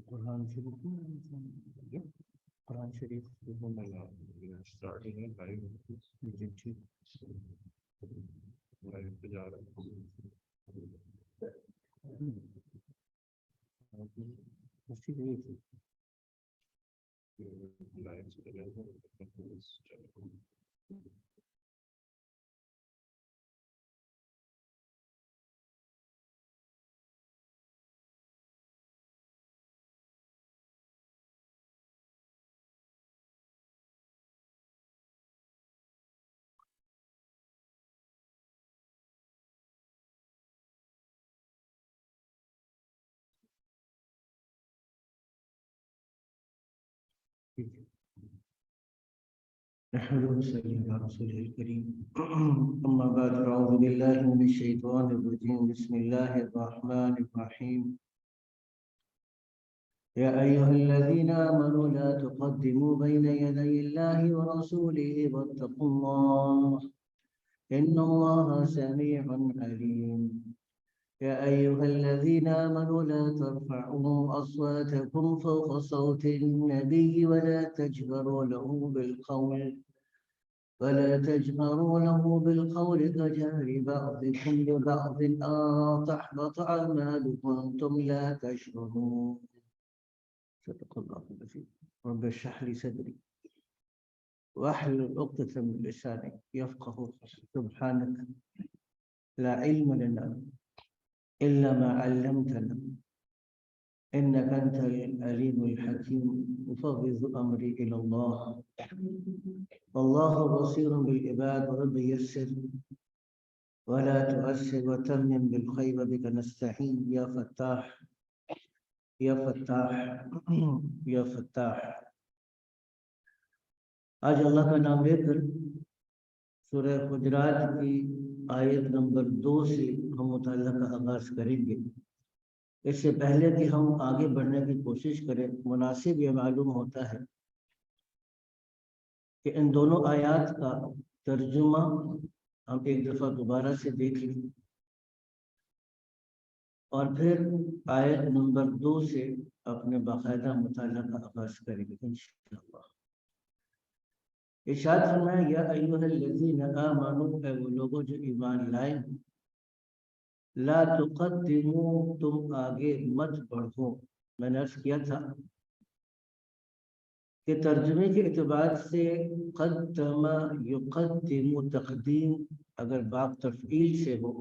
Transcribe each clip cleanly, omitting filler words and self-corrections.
قرآن شریف قرآن شریف نحمده ونصلي على رسوله الكريم أما بعد أعوذ بالله من الشيطان الرجيم بسم الله الرحمن الرحيم يا أيها الذين آمنوا لا تقدموا بين يدي الله ورسوله واتقوا الله إن الله سميع عليم يا أيها الذين آمنوا لا ترفعوا أصواتكم فوق صوت النبي ولا تجهروا له بالقول كجهر بعضكم لبعض أن تحبط أعمالكم وأنتم لا تشعرون صدق الله العظيم رب اشرح لي صدري واحلل عقدة من لساني يفقه سبحانك لا علم لنا إلا ما علمتنا إنك أنت العليم الحكيم أفوض أمري إلى الله والله بصير بالعباد رب يسر ولا تؤسر وتمم بالخير بك نستعين يا فتاح یا فتاح آج اللہ کا نام لے کر سورہ حجرات کی آیت نمبر 2 سے ہم مطالعہ کا آغاز کریں گے۔ اس سے پہلے کہ ہم آگے بڑھنے کی کوشش کریں، مناسب یہ معلوم ہوتا ہے کہ ان دونوں آیات کا ترجمہ ہم ایک دفعہ دوبارہ سے دیکھ لیں اور پھر آیت نمبر 2 سے اپنے باقاعدہ مطالعہ کا آغاز کریں گے انشاءاللہ۔ ارشاد فرمایا یا ایھا الذین آمنوا، اے وہ لوگوں جو ایمان لائے، لا تقدموا، تم آگے مت بڑھو۔ میں نے عرض کیا تھا کہ ترجمے کے اعتبار سے قدم یقدم تقدیم اگر باب تفعیل سے ہو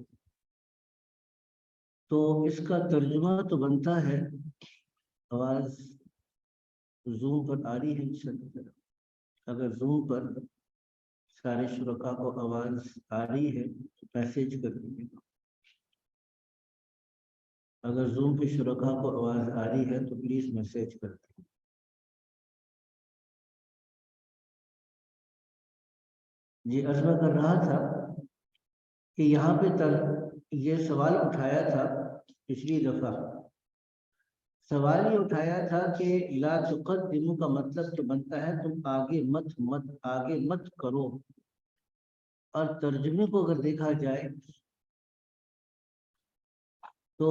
تو اس کا ترجمہ تو بنتا ہے، آواز زوم پر آ رہی ہے، اگر زوم پر سارے شرکاء کو آواز آ رہی ہے تو میسیج کر دیجیے گا، اگر زوم پہ شرکاء کو آواز آ رہی ہے تو پلیز میسیج کر دیں۔ جی عرض میں کر رہا تھا کہ یہاں پہ یہ سوال اٹھایا تھا پچھلی دفعہ، سوال یہ اٹھایا تھا کہ لا تقدموا کا مطلب تو بنتا ہے تم آگے مت کرو، اور ترجمے کو اگر دیکھا جائے تو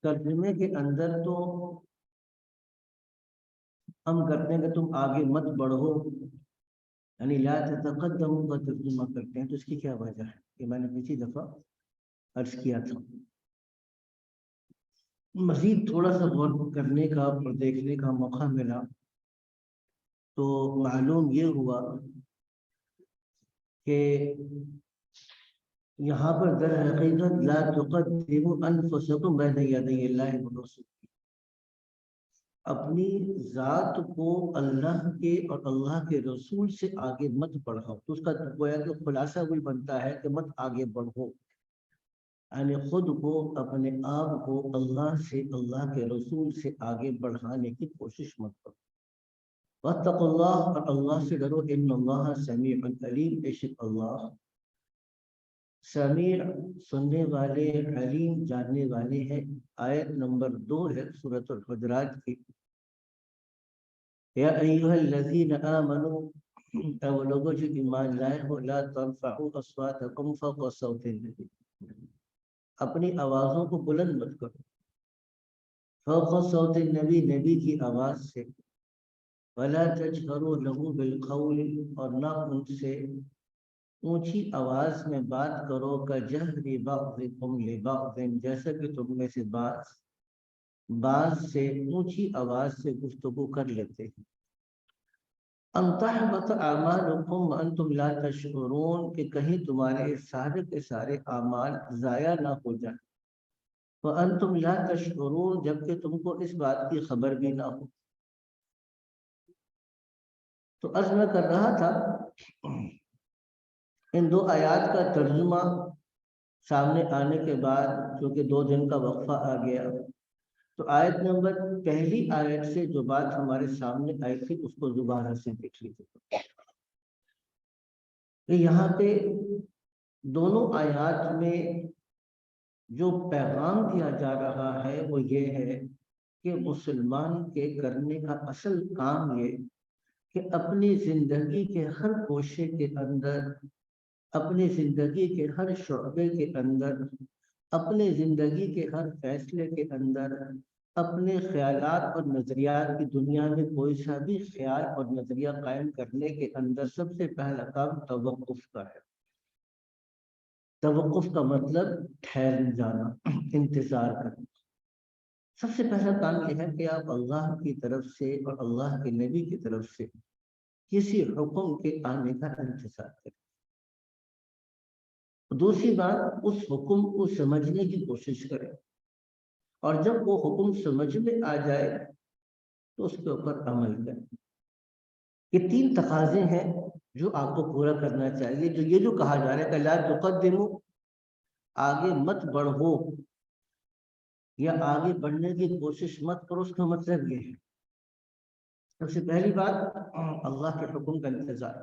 ترجمے کے اندر تو ہم کرتے ہیں کہ تم آگے مت بڑھو، یعنی لا تتقدموا کا ترجمہ کرتے ہیں، تو اس کی کیا وجہ ہے کہ میں نے پچھلی دفعہ عرض کیا تھا۔ مزید تھوڑا سا غور کرنے کا اور دیکھنے کا موقع ملا تو معلوم یہ ہوا کہ یہاں پر در حقیقت لا تقدموا انفسکم بین یدی اللہ ورسولہ، اپنی ذات کو اللہ کے اور اللہ کے رسول سے آگے مت بڑھاؤ۔ تو اس کا گویا کہ خلاصہ وہی بنتا ہے کہ مت آگے بڑھو، یعنی خود کو اپنے آپ کو اللہ سے، اللہ کے رسول سے آگے بڑھانے کی کوشش مت کرو۔ واتقوا اللہ، اور اللہ سے ڈرو، ان اللہ سمیع علیم، بے شک اللہ سمیع سننے والے، علیم جاننے والے ہیں۔ آیت نمبر 2 ہے سورۃ الحجرات کی۔ یا ایھا الذین آمنوا، اے وہ لوگوں جو ایمان لائے ہو، لا ترفعوا اصواتکم فوق صوت النبی، اپنی آوازوں کو بلند مت کرو، فوق صوت النبی، نبی کی آواز سے، ولا تجهروا له بالقول، اور نہ ان سے اونچی آواز میں بات کرو، کجہر بعضکم لبعض، جیسا کہ تم میں سے بعض سے اونچی آواز سے گفتگو کر لیتے ہیں۔ ان تحبط اعمالکم وانتم لا تشعرون، کہ کہیں تمہارے سارے کے سارے اعمال ضائع نہ ہو جائیں، وانتم لا تشعرون، جبکہ تم کو اس بات کی خبر بھی نہ ہو۔ تو عرض میں کر رہا تھا ان 2 آیات کا ترجمہ سامنے آنے کے بعد، چونکہ 2 دن کا وقفہ آ گیا، تو آیت نمبر پہلی آیت سے جو بات ہمارے سامنے آئی تھی اس کو دوبارہ سے دیکھ لیجیے۔ یہاں پہ دونوں آیات میں جو پیغام دیا جا رہا ہے وہ یہ ہے کہ مسلمان کے کرنے کا اصل کام یہ کہ اپنی زندگی کے ہر گوشے کے اندر، اپنی زندگی کے ہر شعبے کے اندر، اپنے زندگی کے ہر فیصلے کے اندر، اپنے خیالات اور نظریات کی دنیا میں کوئی سا بھی خیال اور نظریہ قائم کرنے کے اندر سب سے پہلا کام توقف کا ہے۔ توقف کا مطلب ٹھہر جانا، انتظار کرنا۔ سب سے پہلا کام یہ ہے کہ آپ اللہ کی طرف سے اور اللہ کے نبی کی طرف سے کسی حکم کے آنے کا انتظار کریں۔ دوسری بات، اس حکم کو سمجھنے کی کوشش کریں، اور جب وہ حکم سمجھ میں آ جائے تو اس کے اوپر عمل کریں۔ یہ 3 تقاضے ہیں جو آپ کو پورا کرنا چاہیے۔ یہ جو کہا جا رہا ہے کہ لا تقدموا، آگے مت بڑھو یا آگے بڑھنے کی کوشش مت کرو، اس کا مطلب یہ ہے سب سے پہلی بات اللہ کے حکم کا انتظار،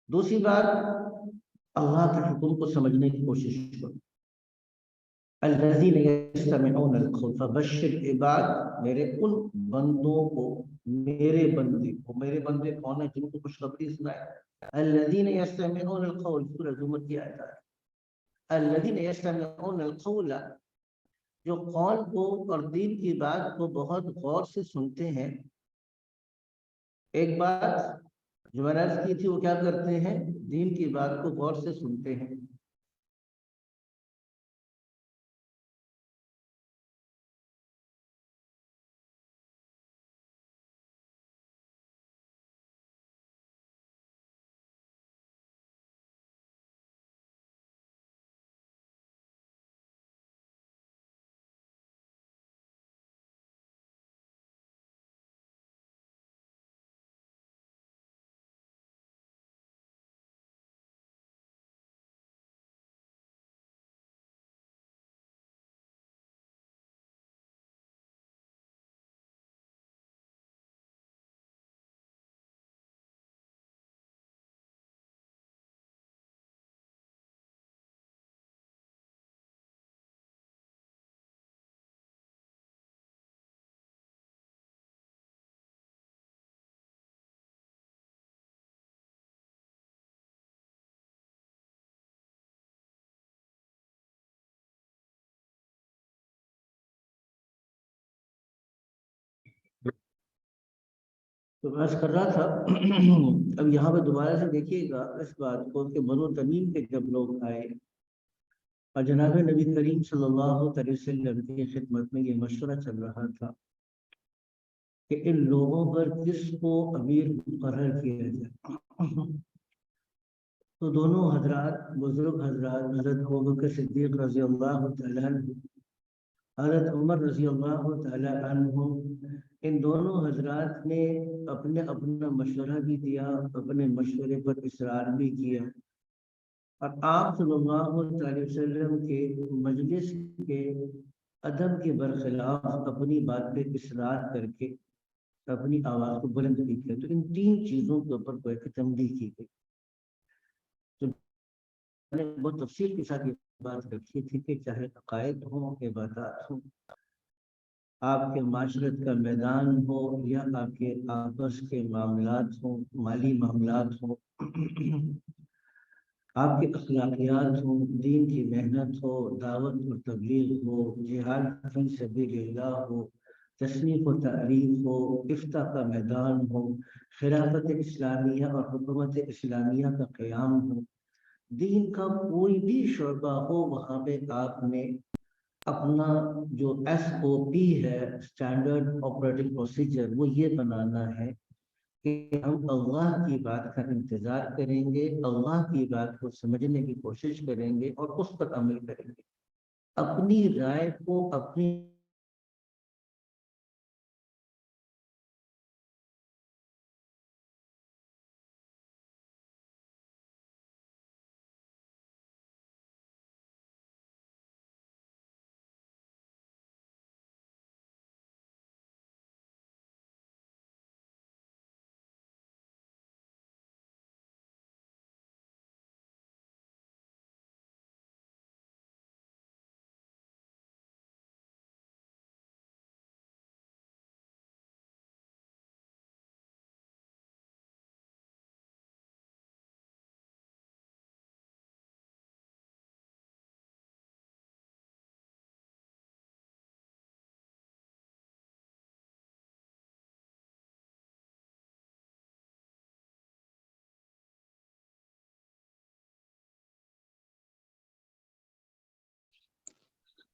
دوسری بات اللہ کے حکم کو سمجھنے کی کوشش کرو۔ الذین یستمعون القول فبشر عباد، میرے ان بندوں کو، میرے بندے کون ہیں؟ جن کو خوشخبری سنائے۔ الذین یستمعون القول، سورہ زمر کی آیت ہے۔ الذین یستمعون القول، جو قول کو اور دین کی بات کو بہت غور سے سنتے ہیں۔ ایک بات جو میں نے عرض کی تھی، وہ کیا کرتے ہیں؟ دین کی بات کو غور سے سنتے ہیں۔ تو میں کر رہا تھا اب یہاں پہ دوبارہ سے دیکھیے گا اس بات کو کہ بنو تمیم کے جب لوگ آئے اور جناب نبی کریم صلی اللہ علیہ وسلم کی خدمت میں یہ مشورہ چل رہا تھا کہ ان لوگوں پر کس کو امیر مقرر کیا جائے۔ تو دونوں حضرات بزرگ حضرات حضرت ابوبکر صدیق رضی اللہ تعالیٰ عنہ، حضرت عمر رضی اللہ تعالیٰ عنہ، ان دونوں حضرات نے اپنے اپنا مشورہ بھی دیا، اپنے مشورے پر اصرار بھی کیا، اور آپ صلی اللہ علیہ وسلم کے مجلس کے ادب کے برخلاف اپنی بات پہ اصرار کر کے اپنی آواز کو بلند کی گئی۔ تو ان تین چیزوں کے اوپر کوئی تنبیہ کی گئی۔ تو میں نے بہت تفصیل کے ساتھ یہ بات رکھی تھی کہ چاہے عقائد ہوں، عبادات ہوں، آپ کے معاشرت کا میدان ہو، یا آپ کے آپس کے معاملات ہوں، مالی معاملات ہوں، آپ کے اخلاقیات ہوں، دین کی محنت ہو، دعوت اور تبلیغ ہو، جہاد فی سبیل اللہ ہو، تصنیف و تعریف ہو، افتاء کا میدان ہو، خلافت اسلامیہ اور حکومت اسلامیہ کا قیام ہو، دین کا کوئی بھی شعبہ ہو، وہاں پہ آپ نے اپنا جو ایس او پی ہے، اسٹینڈرڈ آپریٹنگ پروسیجر، وہ یہ بنانا ہے کہ ہم اللہ کی بات کا انتظار کریں گے، اللہ کی بات کو سمجھنے کی کوشش کریں گے اور اس پر عمل کریں گے، اپنی رائے کو اپنی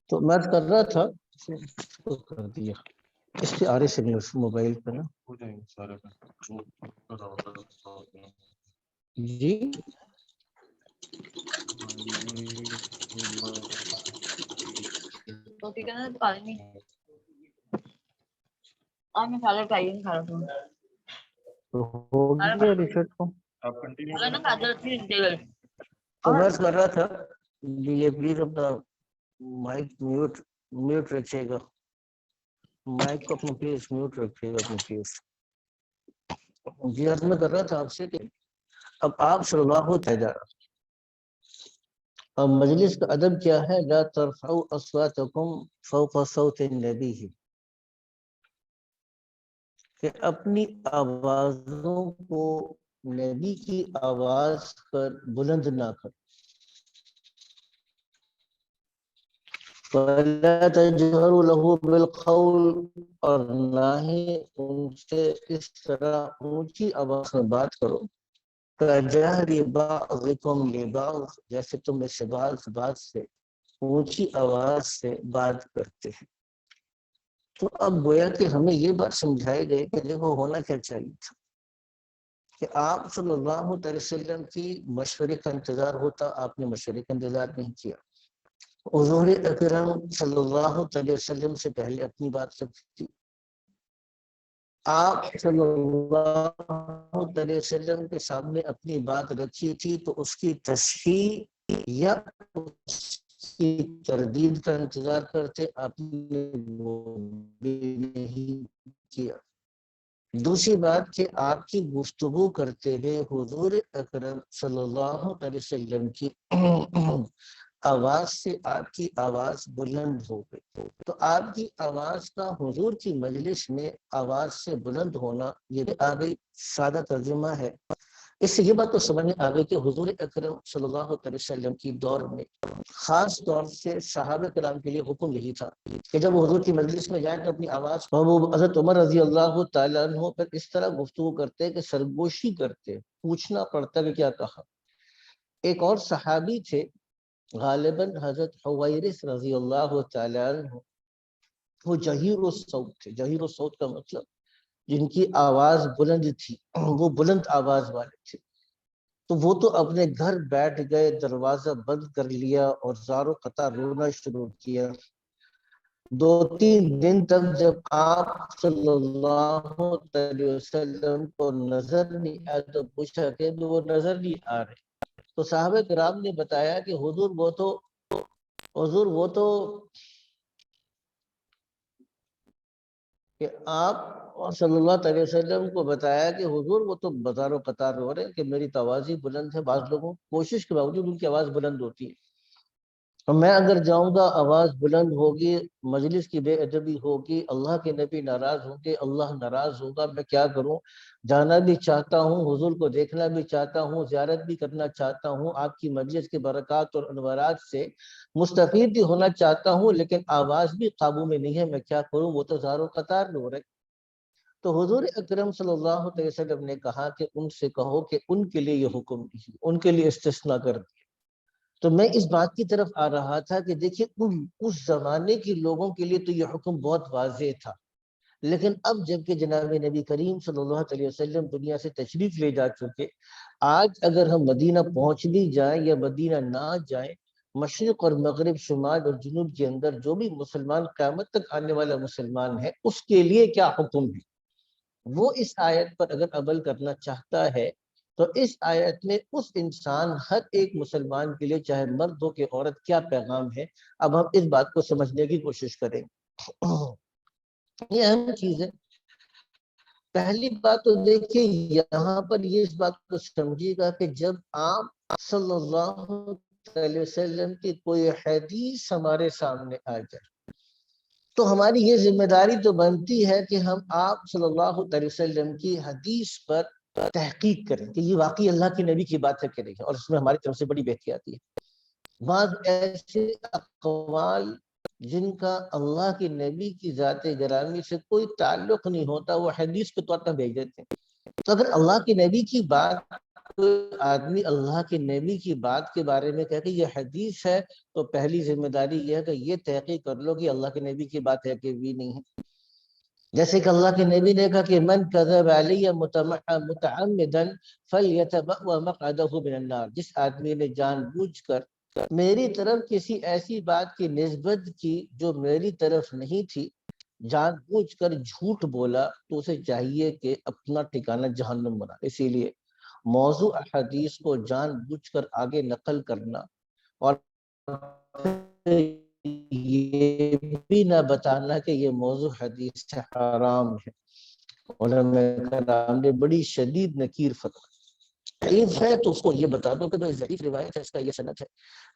تو میں کر رہا تھا کر دیا اس کے آرے سے نہیں، اس موبائل پہ نا جی تو ٹھیک ہے نا، پانی اور میں سالن چاہیے نہیں کھا رہا تھا تو ہو گیا ریسٹ کو اگر نا کھاتے رہتی دے گئے تو میں کر رہا تھا یہ پلیز اپنا مائک میوٹ رکھیے گا، مائک کو اپنا پلیز میوٹ رکھیے گا اپنا پلیز۔ جی عرض میں کر رہا تھا آپ سے کہ اب آپ صلی اللہ تعالیٰ جا رہا، اب مجلس کا ادب کیا ہے؟ لا ترفعوا اصواتکم فوق صوت النبی، کہ اپنی آوازوں کو نبی کی آواز پر بلند نہ کر، وَلَا تَجْهَرُوا لَهُ بِالْقَوْلِ، اور نہ ہی ان سے اس طرح اونچی آواز میں بات کرو، كَجَهْرِ بَعْضِكُمْ لِبَعْضٍ، جیسے تم اس بات سے اونچی آواز سے بات کرتے ہیں۔ تو اب گویا کہ ہمیں یہ بات سمجھائی گئی کہ دیکھو ہونا کیا چاہیے تھا کہ آپ صلی اللہ علیہ وسلم کی مشورے کا انتظار ہوتا، آپ نے مشورے کا انتظار نہیں کیا، حضور اکرم صلی اللہ علیہ وسلم سے پہلے اپنی بات رکھی تھی، آپ صلی اللہ علیہ وسلم کے سامنے اپنی بات رکھی تھی، تو اس کی تصحیح یا اس کی تردید کا انتظار کرتے، آپ نے وہ بھی نہیں کیا۔ دوسری بات کہ آپ کی گفتگو کرتے ہوئے حضور اکرم صلی اللہ علیہ وسلم کی آواز سے آپ کی آواز بلند ہو گئی، تو آپ کی آواز کا حضور کی مجلس میں آواز سے بلند ہونا، یہ بھی آ گئی سادہ ترجمہ ہے۔ اس سے یہ بات تو سمجھ میں آ گئی کہ حضور اکرم صلی اللہ علیہ وسلم کی دور میں خاص طور سے صحابہ کرام کے لیے حکم یہی تھا کہ جب وہ حضور کی مجلس میں جائیں تو اپنی آواز، وہ حضرت عمر رضی اللہ تعالیٰ عنہ پر اس طرح گفتگو کرتے کہ سرگوشی کرتے، پوچھنا پڑتا کہ کیا کہا۔ ایک اور صحابی تھے غالباً حضرت حویرث رضی اللہ تعالیٰ عنہ، وہ جہیر الصوت تھے۔ جہیر الصوت کا مطلب جن کی آواز بلند تھی، وہ بلند آواز والے تھے۔ تو وہ تو اپنے گھر بیٹھ گئے، دروازہ بند کر لیا اور زاروں قطار رونا شروع کیا۔ 2-3 دن تک جب آپ صلی اللہ علیہ وسلم کو نظر نہیں آیا تو پوچھا کہ وہ نظر نہیں آ رہے، تو صحابہ کرام نے بتایا کہ حضور وہ تو کہ آپ صلی اللہ علیہ وسلم کو بتایا کہ حضور وہ تو بازار و قطار رو رہے ہیں کہ میری تو آواز ہی بلند ہے، بعض لوگوں کوشش کے باوجود ان کی آواز بلند ہوتی ہے، اور میں اگر جاؤں گا آواز بلند ہوگی، مجلس کی بے ادبی ہوگی، اللہ کے نبی ناراض ہوں گے، اللہ ناراض ہوگا، میں کیا کروں؟ جانا بھی چاہتا ہوں، حضور کو دیکھنا بھی چاہتا ہوں، زیارت بھی کرنا چاہتا ہوں، آپ کی مجلس کے برکات اور انوارات سے مستفید بھی ہونا چاہتا ہوں، لیکن آواز بھی قابو میں نہیں ہے، میں کیا کروں؟ وہ تو زار و قطار رو رہے۔ تو حضور اکرم صلی اللہ علیہ وسلم نے کہا کہ ان سے کہو کہ ان کے لیے یہ حکم نہیں، ان کے لیے استثناء کر دیا۔ تو میں اس بات کی طرف آ رہا تھا کہ دیکھیے اس زمانے کے لوگوں کے لیے تو یہ حکم بہت واضح تھا، لیکن اب جب کہ جناب نبی کریم صلی اللہ علیہ وسلم دنیا سے تشریف لے جا چکے، آج اگر ہم مدینہ پہنچ بھی جائیں یا مدینہ نہ جائیں، مشرق اور مغرب، شمال اور جنوب کے اندر جو بھی مسلمان، قیامت تک آنے والا مسلمان ہے، اس کے لیے کیا حکم ہے؟ وہ اس آیت پر اگر عمل کرنا چاہتا ہے تو اس آیت میں اس انسان، ہر ایک مسلمان کے لیے، چاہے مرد ہو کہ عورت، کیا پیغام ہے؟ اب ہم اس بات کو سمجھنے کی کوشش کریں۔ یہ اہم چیز ہے۔ پہلی بات تو دیکھیے یہاں پر یہ اس بات کو سمجھیے گا کہ جب آپ صلی اللہ علیہ وسلم کی کوئی حدیث ہمارے سامنے آ جائے تو ہماری یہ ذمہ داری تو بنتی ہے کہ ہم آپ صلی اللہ علیہ وسلم کی حدیث پر تحقیق کریں کہ یہ واقعی اللہ کے نبی کی بات ہے کہ نہیں، اور اس میں ہماری طرف سے بڑی احتیاطی ہے۔ بعض ایسے اقوال جن کا اللہ کے نبی کی ذات گرامی سے کوئی تعلق نہیں ہوتا، وہ حدیث کے طور پر بھیج دیتے ہیں۔ تو اگر اللہ کے نبی کی بات، کوئی آدمی اللہ کے نبی کی بات کے بارے میں کہے کہ یہ حدیث ہے، تو پہلی ذمہ داری یہ ہے کہ یہ تحقیق کر لو کہ اللہ کے نبی کی بات ہے کہ بھی نہیں ہے۔ جیسے کہ اللہ کے نبی نے کہا کہ من کذب علی متعمدا فلیتبوأ مقعدہ من النار، جس آدمی نے جان بوجھ کر میری طرف کسی ایسی بات کی نسبت کی جو میری طرف نہیں تھی، جان بوجھ کر جھوٹ بولا، تو اسے چاہیے کہ اپنا ٹھکانہ جہنم بنا۔ اسی لیے موضوع حدیث کو جان بوجھ کر آگے نقل کرنا اور یہ بھی نہ بتانا کہ یہ موضوع حدیث سے حرام ہے، علماء کرام نے بڑی شدید نکیر فرمائی۔ ضعیف ہے تو اس کو یہ بتا دو کہ ضعیف روایت ہے، اس کا یہ سند ہے۔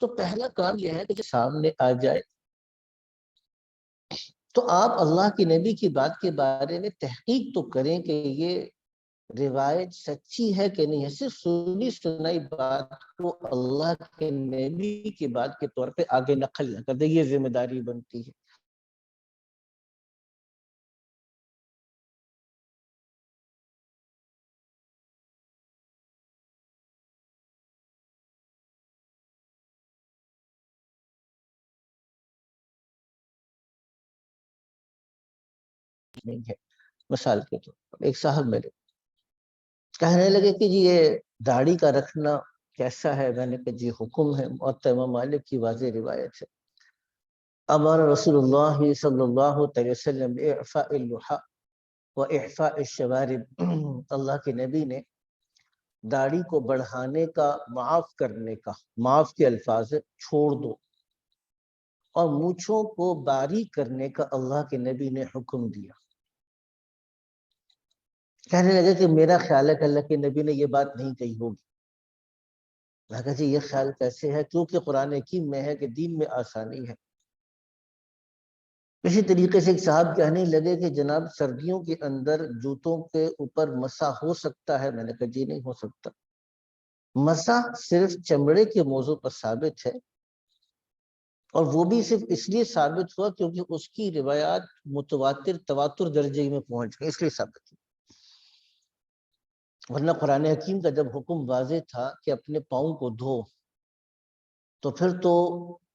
تو پہلا کام یہ ہے کہ جو سامنے آ جائے تو آپ اللہ کی نبی کی بات کے بارے میں تحقیق تو کریں کہ یہ روایت سچی ہے کہ نہیں ہے۔ صرف سنی سنائی بات کو اللہ کے نبی کی بات کے طور پہ آگے نقل نہ کر دے، یہ ذمہ داری بنتی ہے۔ نہیں ہے۔ مثال کے طور پر ایک صاحب میرے کہنے لگے کہ جی یہ داڑھی کا رکھنا کیسا ہے؟ میں نے کہا جی حکم ہے، موطا امام مالک کی واضح روایت ہے، امر رسول اللہ صلی اللہ علیہ وسلم اعفاء اللحى و اعفاء الشوارب، اللہ کے نبی نے داڑھی کو بڑھانے کا، معاف کرنے کا، معاف کے الفاظ چھوڑ دو، اور مونچھوں کو باریک کرنے کا اللہ کے نبی نے حکم دیا۔ کہنے لگے کہ میرا خیال ہے کہ اللہ کے نبی نے یہ بات نہیں کہی ہوگی۔ میں کہا جی یہ خیال کیسے ہے؟ کیونکہ قرآن حکیم میں ہے کہ دین میں آسانی ہے۔ اسی طریقے سے ایک صاحب کہنے لگے کہ جناب سردیوں کے اندر جوتوں کے اوپر مسح ہو سکتا ہے؟ میں نے کہا جی نہیں ہو سکتا۔ مسح صرف چمڑے کے موضوع پر ثابت ہے، اور وہ بھی صرف اس لیے ثابت ہوا کیونکہ اس کی روایات متواتر، تواتر درجے میں پہنچ گئی، اس لیے ثابت ہوا۔ ورنہ قرآن حکیم کا جب حکم واضح تھا کہ اپنے پاؤں کو دھو، تو پھر تو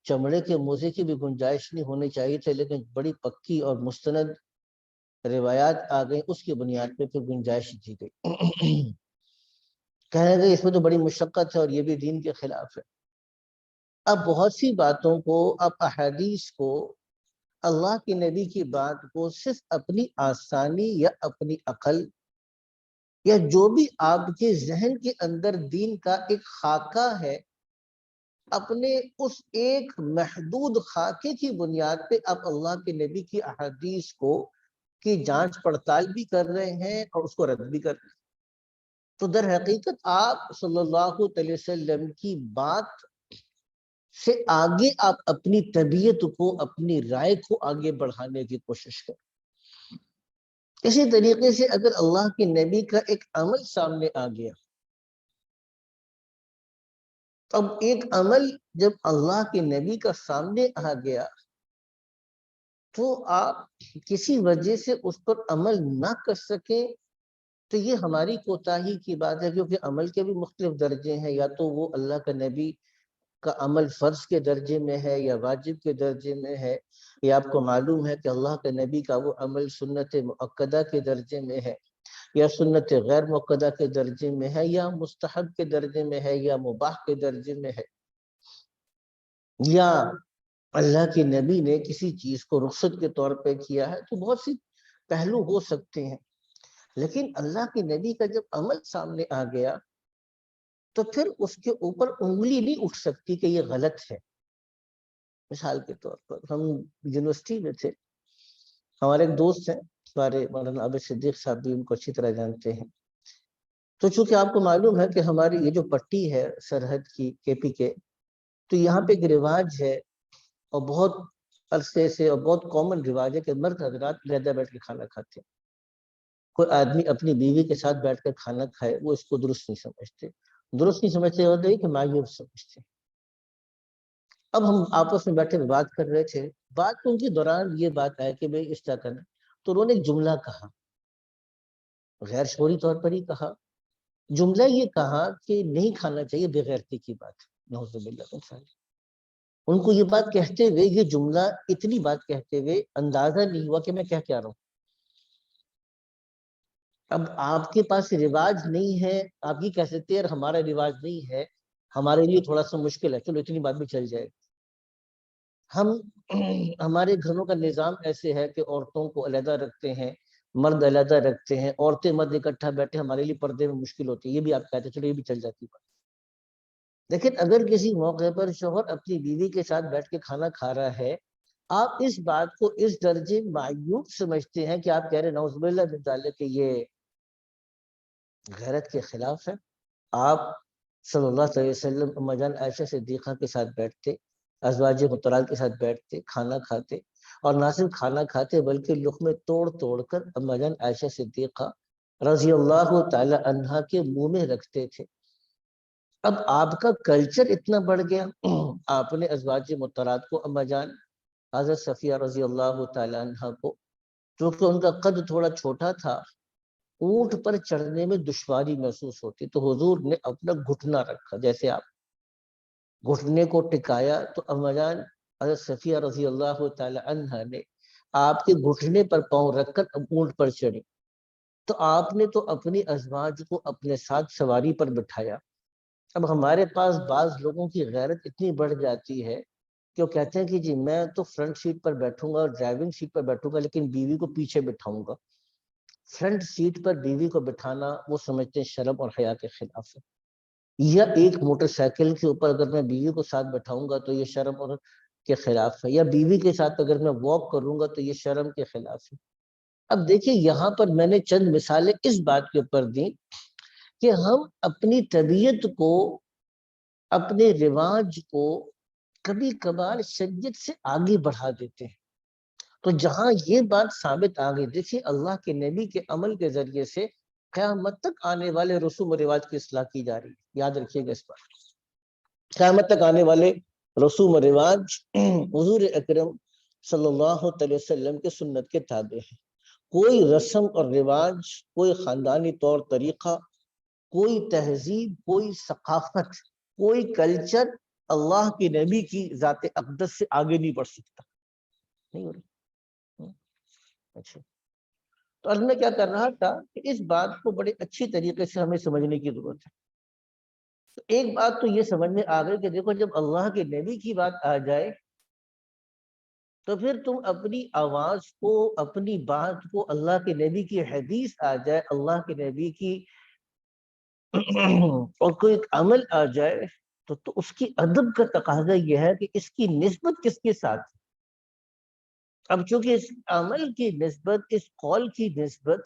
چمڑے کے موزے کی بھی گنجائش نہیں ہونی چاہیے تھے، لیکن بڑی پکی اور مستند روایات آ گئی، اس کی بنیاد پہ پھر گنجائش دی گئی۔ کہنے لگے اس میں تو بڑی مشقت ہے اور یہ بھی دین کے خلاف ہے۔ اب بہت سی باتوں کو، اب احادیث کو، اللہ کے نبی کی بات کو صرف اپنی آسانی یا اپنی عقل یا جو بھی آپ کے ذہن کے اندر دین کا ایک خاکہ ہے، اپنے اس ایک محدود خاکے کی بنیاد پہ آپ اللہ کے نبی کی احادیث کی جانچ پڑتال بھی کر رہے ہیں اور اس کو رد بھی کر رہے ہیں۔ تو در حقیقت آپ صلی اللہ علیہ وسلم کی بات سے آگے آپ اپنی طبیعت کو، اپنی رائے کو آگے بڑھانے کی کوشش کریں۔ اسی طریقے سے اگر اللہ کے نبی کا ایک عمل سامنے آ گیا، اب ایک عمل جب اللہ کے نبی کا سامنے آ گیا تو آپ کسی وجہ سے اس پر عمل نہ کر سکیں تو یہ ہماری کوتاہی کی بات ہے، کیونکہ عمل کے بھی مختلف درجے ہیں۔ یا تو وہ اللہ کا نبی کا عمل فرض کے درجے میں ہے یا واجب کے درجے میں ہے، یا آپ کو معلوم ہے کہ اللہ کے نبی کا وہ عمل سنت مؤکدہ کے درجے میں ہے یا سنت غیر مؤکدہ کے درجے میں ہے یا مستحب کے درجے میں ہے یا مباح کے درجے میں ہے، یا اللہ کے نبی نے کسی چیز کو رخصت کے طور پہ کیا ہے، تو بہت سی پہلو ہو سکتے ہیں۔ لیکن اللہ کے نبی کا جب عمل سامنے آ گیا تو پھر اس کے اوپر انگلی نہیں اٹھ سکتی کہ یہ غلط ہے۔ مثال کے طور پر ہم یونیورسٹی میں تھے، ہمارے ایک دوست ہیں ہمارے مولانا عابد صدیق صاحب بھی ان کو اچھی طرح جانتے ہیں۔ تو چونکہ آپ کو معلوم ہے کہ ہماری یہ جو پٹی ہے سرحد کی کے پی کے، تو یہاں پہ ایک رواج ہے اور بہت عرصے سے اور بہت کامن رواج ہے کہ مرد حضرات علیحدہ بیٹھ کے کھانا کھاتے ہیں۔ کوئی آدمی اپنی بیوی کے ساتھ بیٹھ کر کھانا کھائے وہ اس کو درست نہیں سمجھتے، درست نہیں سمجھتے ہوتے ہی کہ مایوب سمجھتے۔ اب ہم آپس میں بیٹھے بات کر رہے تھے، بات ان کے دوران یہ بات آئے کہ بھئی اس طرح کرنا، تو انہوں نے ایک جملہ کہا، غیر شعوری طور پر ہی کہا۔ جملہ یہ کہا کہ نہیں کھانا چاہیے، بے غیرتی کی بات ہے، نعوذ باللہ من ذالک۔ ان کو یہ بات کہتے ہوئے، یہ جملہ اتنی بات کہتے ہوئے اندازہ نہیں ہوا کہ میں کیا کہہ رہا ہوں۔ اب آپ کے پاس رواج نہیں ہے، آپ یہ کہہ سکتے ہیں ہمارا رواج نہیں ہے، ہمارے لیے تھوڑا سا مشکل ہے، چلو اتنی بات بھی چل جائے۔ ہم ہمارے گھروں کا نظام ایسے ہے کہ عورتوں کو علیحدہ رکھتے ہیں، مرد علیحدہ رکھتے ہیں، عورتیں مرد اکٹھا بیٹھے ہمارے لیے پردے میں مشکل ہوتی ہے، یہ بھی آپ کہتے ہیں، چلو یہ بھی چل جاتی بات۔ لیکن اگر کسی موقع پر شوہر اپنی بیوی کے ساتھ بیٹھ کے کھانا کھا رہا ہے، آپ اس بات کو اس درجے معیوب سمجھتے ہیں کہ آپ کہہ رہے ہیں نعوذ باللہ من ذالک کہ یہ غیرت کے خلاف ہے۔ آپ صلی اللہ علیہ وسلم اما جان عائشہ صدیقہ کے ساتھ بیٹھتے، ازواج مطہرات کے ساتھ بیٹھتے، کھانا کھاتے، اور نہ صرف کھانا کھاتے بلکہ لقمے توڑ توڑ کر اما جان عائشہ صدیقہ رضی اللہ تعالی عنہا کے منہ میں رکھتے تھے۔ اب آپ کا کلچر اتنا بڑھ گیا، آپ نے ازواج مطہرات کو اما جان حضرت صفیہ رضی اللہ تعالی عنہا کو، چونکہ ان کا قد تھوڑا چھوٹا تھا، اونٹ پر چڑھنے میں دشواری محسوس ہوتی، تو حضور نے اپنا گھٹنا رکھا، جیسے آپ گھٹنے کو ٹکایا تو اما جان حضرت صفیہ رضی اللہ تعالی عنہا نے آپ کے گھٹنے پر پاؤں رکھ کر اونٹ پر چڑھی۔ تو آپ نے تو اپنی ازواج کو اپنے ساتھ سواری پر بٹھایا۔ اب ہمارے پاس بعض لوگوں کی غیرت اتنی بڑھ جاتی ہے کہ وہ کہتے ہیں کہ جی میں تو فرنٹ سیٹ پر بیٹھوں گا اور ڈرائیونگ سیٹ پر بیٹھوں گا لیکن بیوی کو پیچھے بٹھاؤں گا۔ فرنٹ سیٹ پر بیوی کو بٹھانا وہ سمجھتے ہیں شرم اور حیا کے خلاف ہے، یا ایک موٹر سائیکل کے اوپر اگر میں بیوی کو ساتھ بٹھاؤں گا تو یہ شرم اور کے خلاف ہے، یا بیوی کے ساتھ اگر میں واک کروں گا تو یہ شرم کے خلاف ہے۔ اب دیکھیں یہاں پر میں نے چند مثالیں اس بات کے اوپر دیں کہ ہم اپنی طبیعت کو، اپنے رواج کو کبھی کبھار شریعت سے آگے بڑھا دیتے ہیں۔ تو جہاں یہ بات ثابت آ گئی، دیکھیے اللہ کے نبی کے عمل کے ذریعے سے قیامت تک آنے والے رسوم و رواج کی اصلاح کی جا رہی ہے، یاد رکھیے گا اس بات۔ قیامت تک آنے والے رسوم و رواج حضور اکرم صلی اللہ علیہ وسلم کے سنت کے تابع ہیں۔ کوئی رسم اور رواج، کوئی خاندانی طور طریقہ، کوئی تہذیب، کوئی ثقافت، کوئی کلچر اللہ کی نبی کی ذات اقدس سے آگے نہیں بڑھ سکتا، نہیں ہو رہی۔ اچھا، تو میں کیا کر رہا تھا کہ اس بات کو بڑے اچھی طریقے سے ہمیں سمجھنے کی ضرورت ہے۔ تو ایک بات تو یہ سمجھ میں آ گئی کہ دیکھو جب اللہ کے نبی کی بات آ جائے تو پھر تم اپنی آواز کو، اپنی بات کو، اللہ کے نبی کی حدیث آ جائے، اللہ کے نبی کی اور کوئی ایک عمل آ جائے تو اس کی ادب کا تقاضا یہ ہے کہ اس کی نسبت کس کے ساتھ ہے؟ اب چونکہ اس عمل کی نسبت، اس قول کی نسبت،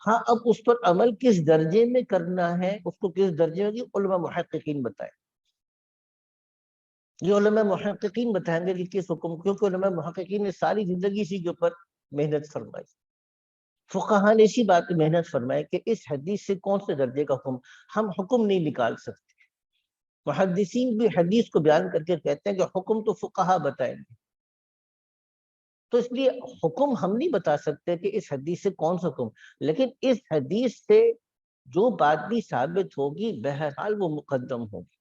ہاں اب اس پر عمل کس درجے میں کرنا ہے، اس کو کس درجے میں، علماء محققین بتائیں، یہ علماء محققین بتائیں گے کہ کس حکم، کیونکہ علماء محققین نے ساری زندگی اسی کے اوپر محنت فرمائی، فقہاء نے اسی بات پہ محنت فرمائی کہ اس حدیث سے کون سے درجے کا حکم، ہم حکم نہیں نکال سکتے، محدثین بھی حدیث کو بیان کر کے کہتے ہیں کہ حکم تو فقہاء بتائیں گے، تو اس لیے حکم ہم نہیں بتا سکتے کہ اس حدیث سے کون سا حکم، لیکن اس حدیث سے جو بات بھی ثابت ہوگی بہرحال وہ مقدم ہوگی۔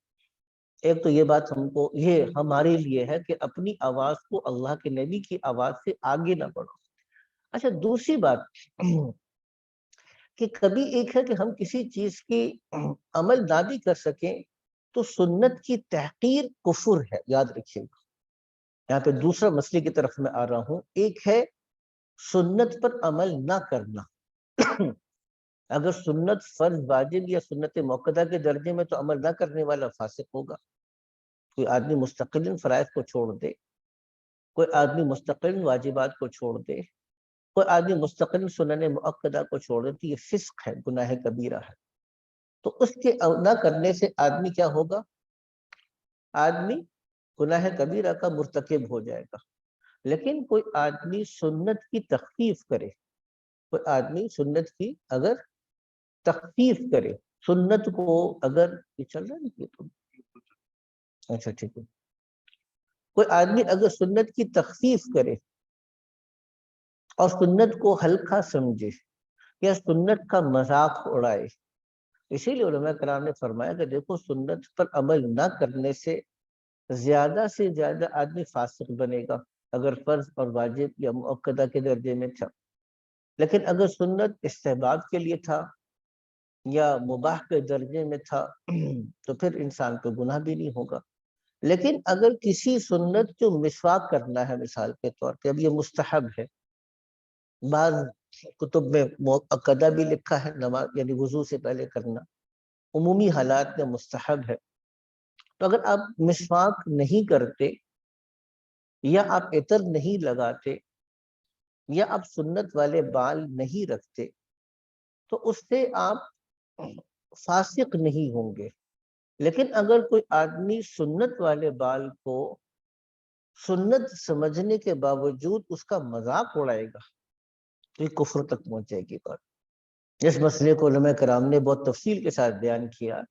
ایک تو یہ بات ہم کو، یہ ہمارے لیے ہے کہ اپنی آواز کو اللہ کے نبی کی آواز سے آگے نہ بڑھو۔ اچھا دوسری بات کہ کبھی ایک ہے کہ ہم کسی چیز کی عمل نہ بھی کر سکیں تو سنت کی تحقیر کفر ہے، یاد رکھیے گا۔ یہاں پہ دوسرا مسئلے کی طرف میں آ رہا ہوں، ایک ہے سنت پر عمل نہ کرنا، اگر سنت فرض واجب یا سنت موقدہ کے درجے میں تو عمل نہ کرنے والا فاسق ہوگا۔ کوئی آدمی مستقل فرائض کو چھوڑ دے، کوئی آدمی مستقل واجبات کو چھوڑ دے، کوئی آدمی مستقل سنن مؤکدہ کو چھوڑ دے تو یہ فسق ہے، گناہ کبیرہ ہے۔ تو اس کے نہ کرنے سے آدمی کیا ہوگا؟ آدمی گناہ کبیرہ کا مرتکب ہو جائے گا۔ لیکن کوئی آدمی سنت کی تخفیف کرے، کوئی آدمی سنت کی اگر تخفیف کرے، سنت کو اگر یہ چل رہا ہے تو اچھا ٹھیک ہے، کوئی آدمی اگر سنت کی تخفیف کرے اور سنت کو ہلکا سمجھے یا سنت کا مذاق اڑائے، اسی لیے علماء کرام نے فرمایا کہ دیکھو سنت پر عمل نہ کرنے سے زیادہ آدمی فاسق بنے گا اگر فرض اور واجب یا مؤکدہ کے درجے میں تھا، لیکن اگر سنت استحباب کے لیے تھا یا مباح کے درجے میں تھا تو پھر انسان کو گناہ بھی نہیں ہوگا۔ لیکن اگر کسی سنت جو مسواک کرنا ہے مثال کے طور پہ، اب یہ مستحب ہے، بعض کتب میں مؤکدہ بھی لکھا ہے، نماز یعنی وضو سے پہلے کرنا، عمومی حالات میں مستحب ہے، تو اگر آپ مسواک نہیں کرتے یا آپ عطر نہیں لگاتے یا آپ سنت والے بال نہیں رکھتے تو اس سے آپ فاسق نہیں ہوں گے۔ لیکن اگر کوئی آدمی سنت والے بال کو سنت سمجھنے کے باوجود اس کا مذاق اڑائے گا تو یہ کفر تک پہنچ جائے گی بات۔ اس مسئلے کو علماء کرام نے بہت تفصیل کے ساتھ بیان کیا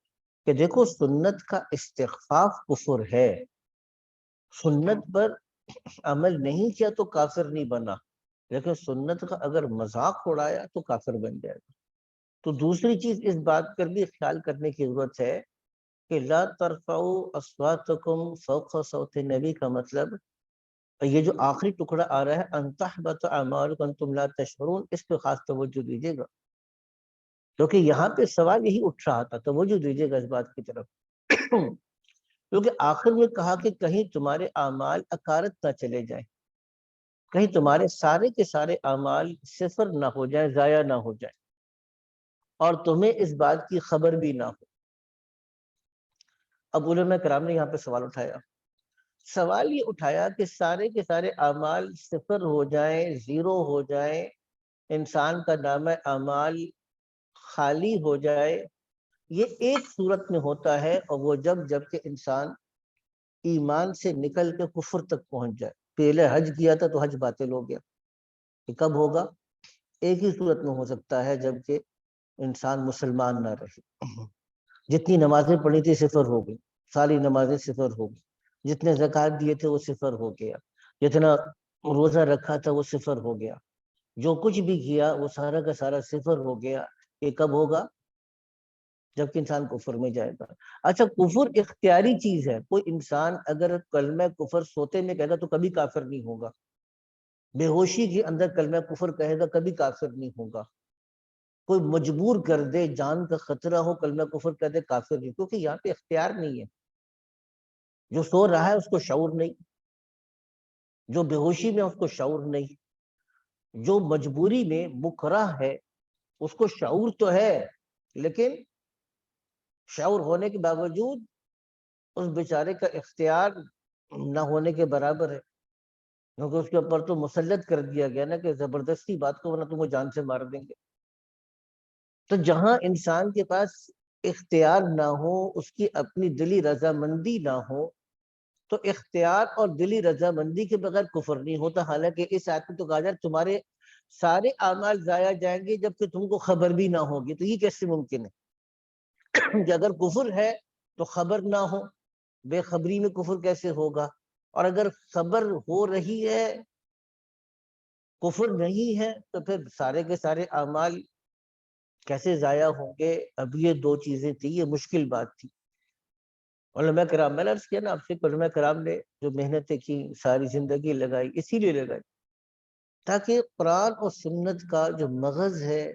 کہ دیکھو سنت کا استخفاف کفر ہے، سنت پر عمل نہیں کیا تو کافر نہیں بنا، لیکن سنت کا اگر مذاق اڑایا تو کافر بن جائے گا۔ تو دوسری چیز اس بات پر بھی خیال کرنے کی ضرورت ہے کہ لا ترفعوا اصواتکم فوق صوت نبی کا مطلب یہ جو آخری ٹکڑا آ رہا ہے ان تحبط اعمالکم وانتم لا تشعرون، اس پہ خاص توجہ دیجیے گا، کیونکہ یہاں پہ سوال یہی اٹھ رہا تھا، توجہ دیجیے گا اس بات کی طرف کیونکہ آخر میں کہا کہ کہیں تمہارے اعمال اکارت نہ چلے جائیں، کہیں تمہارے سارے کے سارے اعمال صفر نہ ہو جائیں، ضائع نہ ہو جائیں، اور تمہیں اس بات کی خبر بھی نہ ہو۔ اب علماء کرام نے یہاں پہ سوال اٹھایا، سوال یہ اٹھایا کہ سارے کے سارے اعمال صفر ہو جائیں، زیرو ہو جائیں، انسان کا نامہ اعمال خالی ہو جائے، یہ ایک صورت میں ہوتا ہے، اور وہ جب کہ انسان ایمان سے نکل کے کفر تک پہنچ جائے۔ پہلے حج کیا تھا تو حج باطل ہو گیا، یہ کب ہوگا؟ ایک ہی صورت میں ہو سکتا ہے جب کہ انسان مسلمان نہ رہے، جتنی نمازیں پڑھی تھی صفر ہو گئی، ساری نمازیں صفر ہو گئی، جتنے زکوٰۃ دیے تھے وہ صفر ہو گیا، جتنا روزہ رکھا تھا وہ صفر ہو گیا، جو کچھ بھی کیا وہ سارا کا سارا صفر ہو گیا۔ یہ کب ہوگا؟ جب کہ انسان کفر میں جائے گا۔ اچھا کفر اختیاری چیز ہے، کوئی انسان اگر کلمہ کفر سوتے میں کہے گا تو کبھی کافر نہیں ہوگا، بے ہوشی کے اندر کلمہ کفر کہے گا کبھی کافر نہیں ہوگا۔ کوئی مجبور کر دے، جان کا خطرہ ہو، کلمہ کفر کہہ دے، کافر نہیں، کیونکہ یہاں پہ اختیار نہیں ہے. جو سو رہا ہے اس کو شعور نہیں، جو بے ہوشی میں اس کو شعور نہیں، جو مجبوری میں مکرہ ہے اس کو شعور تو ہے، لیکن شعور ہونے کے باوجود اس بیچارے کا اختیار نہ ہونے کے برابر ہے، کیونکہ اس کے اوپر تو مسلط کر دیا گیا نا کہ زبردستی بات کو، ورنہ تم کو جان سے مار دیں گے. تو جہاں انسان کے پاس اختیار نہ ہو، اس کی اپنی دلی رضامندی نہ ہو، تو اختیار اور دلی رضامندی کے بغیر کفر نہیں ہوتا. حالانکہ اس آیت میں تو کہا جائے تمہارے سارے اعمال ضائع جائیں گے جبکہ تم کو خبر بھی نہ ہوگی. تو یہ کیسے ممکن ہے کہ اگر کفر ہے تو خبر نہ ہو؟ بے خبری میں کفر کیسے ہوگا؟ اور اگر خبر ہو رہی ہے، کفر نہیں ہے، تو پھر سارے کے سارے اعمال کیسے ضائع ہوں گے؟ اب یہ دو چیزیں تھی، یہ مشکل بات تھی. علماء کرام، میں نے عرض کیا نا آپ سے، علماء کرام نے جو محنتیں کی، ساری زندگی لگائی، اسی لیے لگائی تاکہ قرآن اور سنت کا جو مغز ہے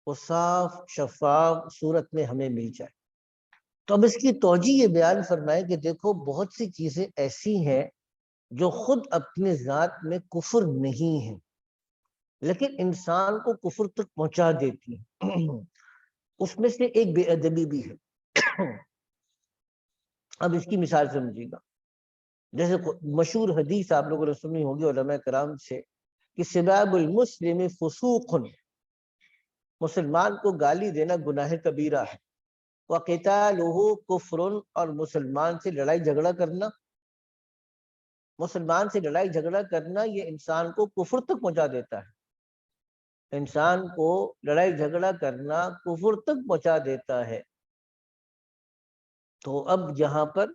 وہ صاف شفاف صورت میں ہمیں مل جائے. تو اب اس کی توجہ یہ بیان فرمائے کہ دیکھو بہت سی چیزیں ایسی ہیں جو خود اپنے ذات میں کفر نہیں ہیں، لیکن انسان کو کفر تک پہنچا دیتی ہیں. اس میں سے ایک بے ادبی بھی ہے. اب اس کی مثال سمجھیے گا. جیسے مشہور حدیث آپ لوگوں نے سنی ہوگی علماء کرام سے کہ سباب المسلم فسوق، مسلمان کو گالی دینا گناہ کبیرہ ہے. وقتالہ کفر، اور مسلمان سے لڑائی جھگڑا کرنا، مسلمان سے لڑائی جھگڑا کرنا یہ انسان کو کفر تک پہنچا دیتا ہے. انسان کو لڑائی جھگڑا کرنا کفر تک پہنچا دیتا ہے. تو اب یہاں پر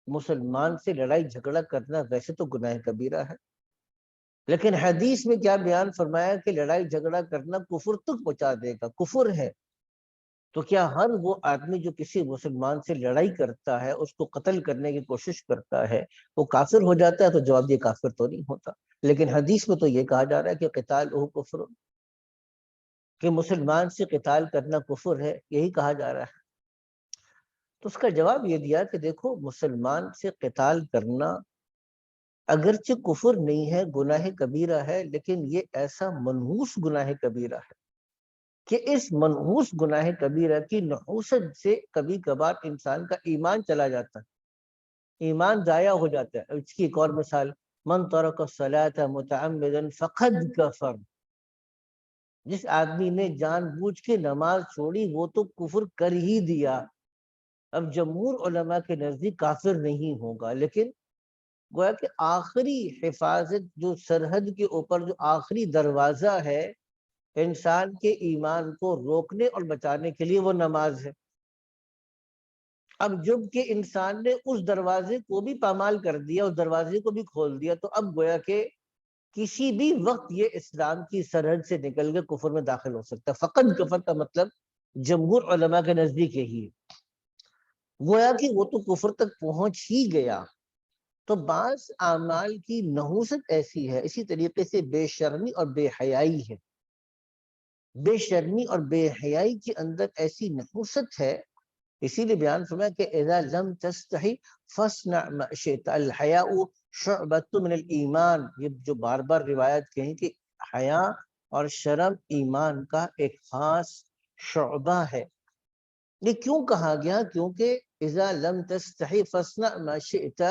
مسلمان سے لڑائی جھگڑا کرنا ویسے تو گناہ کبیرہ ہے، لیکن حدیث میں کیا بیان فرمایا کہ لڑائی جھگڑا کرنا کفر تک پہنچا دے گا، کفر ہے. تو کیا ہر وہ آدمی جو کسی مسلمان سے لڑائی کرتا ہے، اس کو قتل کرنے کی کوشش کرتا ہے، وہ کافر ہو جاتا ہے؟ تو جواب یہ کافر تو نہیں ہوتا. لیکن حدیث میں تو یہ کہا جا رہا ہے کہ قتالہ کفر، کہ مسلمان سے قتال کرنا کفر ہے، یہی کہا جا رہا ہے. تو اس کا جواب یہ دیا کہ دیکھو مسلمان سے قتال کرنا اگرچہ کفر نہیں ہے، گناہ کبیرہ ہے، لیکن یہ ایسا منحوس گناہ کبیرہ ہے کہ اس منحوس گناہ کبیرہ کی نحوست سے کبھی کبھار انسان کا ایمان چلا جاتا ہے، ایمان ضائع ہو جاتا ہے. اس کی ایک اور مثال، من ترک الصلاۃ متعمدا فقد کفر، جس آدمی نے جان بوجھ کے نماز چھوڑی وہ تو کفر کر ہی دیا. اب جمہور علماء کے نزدیک کافر نہیں ہوگا، لیکن گویا کہ آخری حفاظت، جو سرحد کے اوپر جو آخری دروازہ ہے انسان کے ایمان کو روکنے اور بچانے کے لیے، وہ نماز ہے. اب جب کہ انسان نے اس دروازے کو بھی پامال کر دیا، اس دروازے کو بھی کھول دیا، تو اب گویا کہ کسی بھی وقت یہ اسلام کی سرحد سے نکل کے کفر میں داخل ہو سکتا ہے. فقط کفر کا مطلب جمہور علماء کے نزدیک یہی ہے، گویا کہ وہ تو کفر تک پہنچ ہی گیا. تو بعض اعمال کی نحوست ایسی ہے، اسی طریقے سے بے شرمی اور بے حیائی ہے. بے شرمی اور بے حیائی کے اندر ایسی نحوست ہے، اسی لیے بیان فرمایا کہ اذا لم تستحی فاصنع ما شئت، الحیاء شعبۃ من الایمان. یہ جو بار بار روایت کہیں کہ حیا اور شرم ایمان کا ایک خاص شعبہ ہے. یہ کیوں کہا گیا؟ کیونکہ اذا لم تستحی فاصنع ما شئت،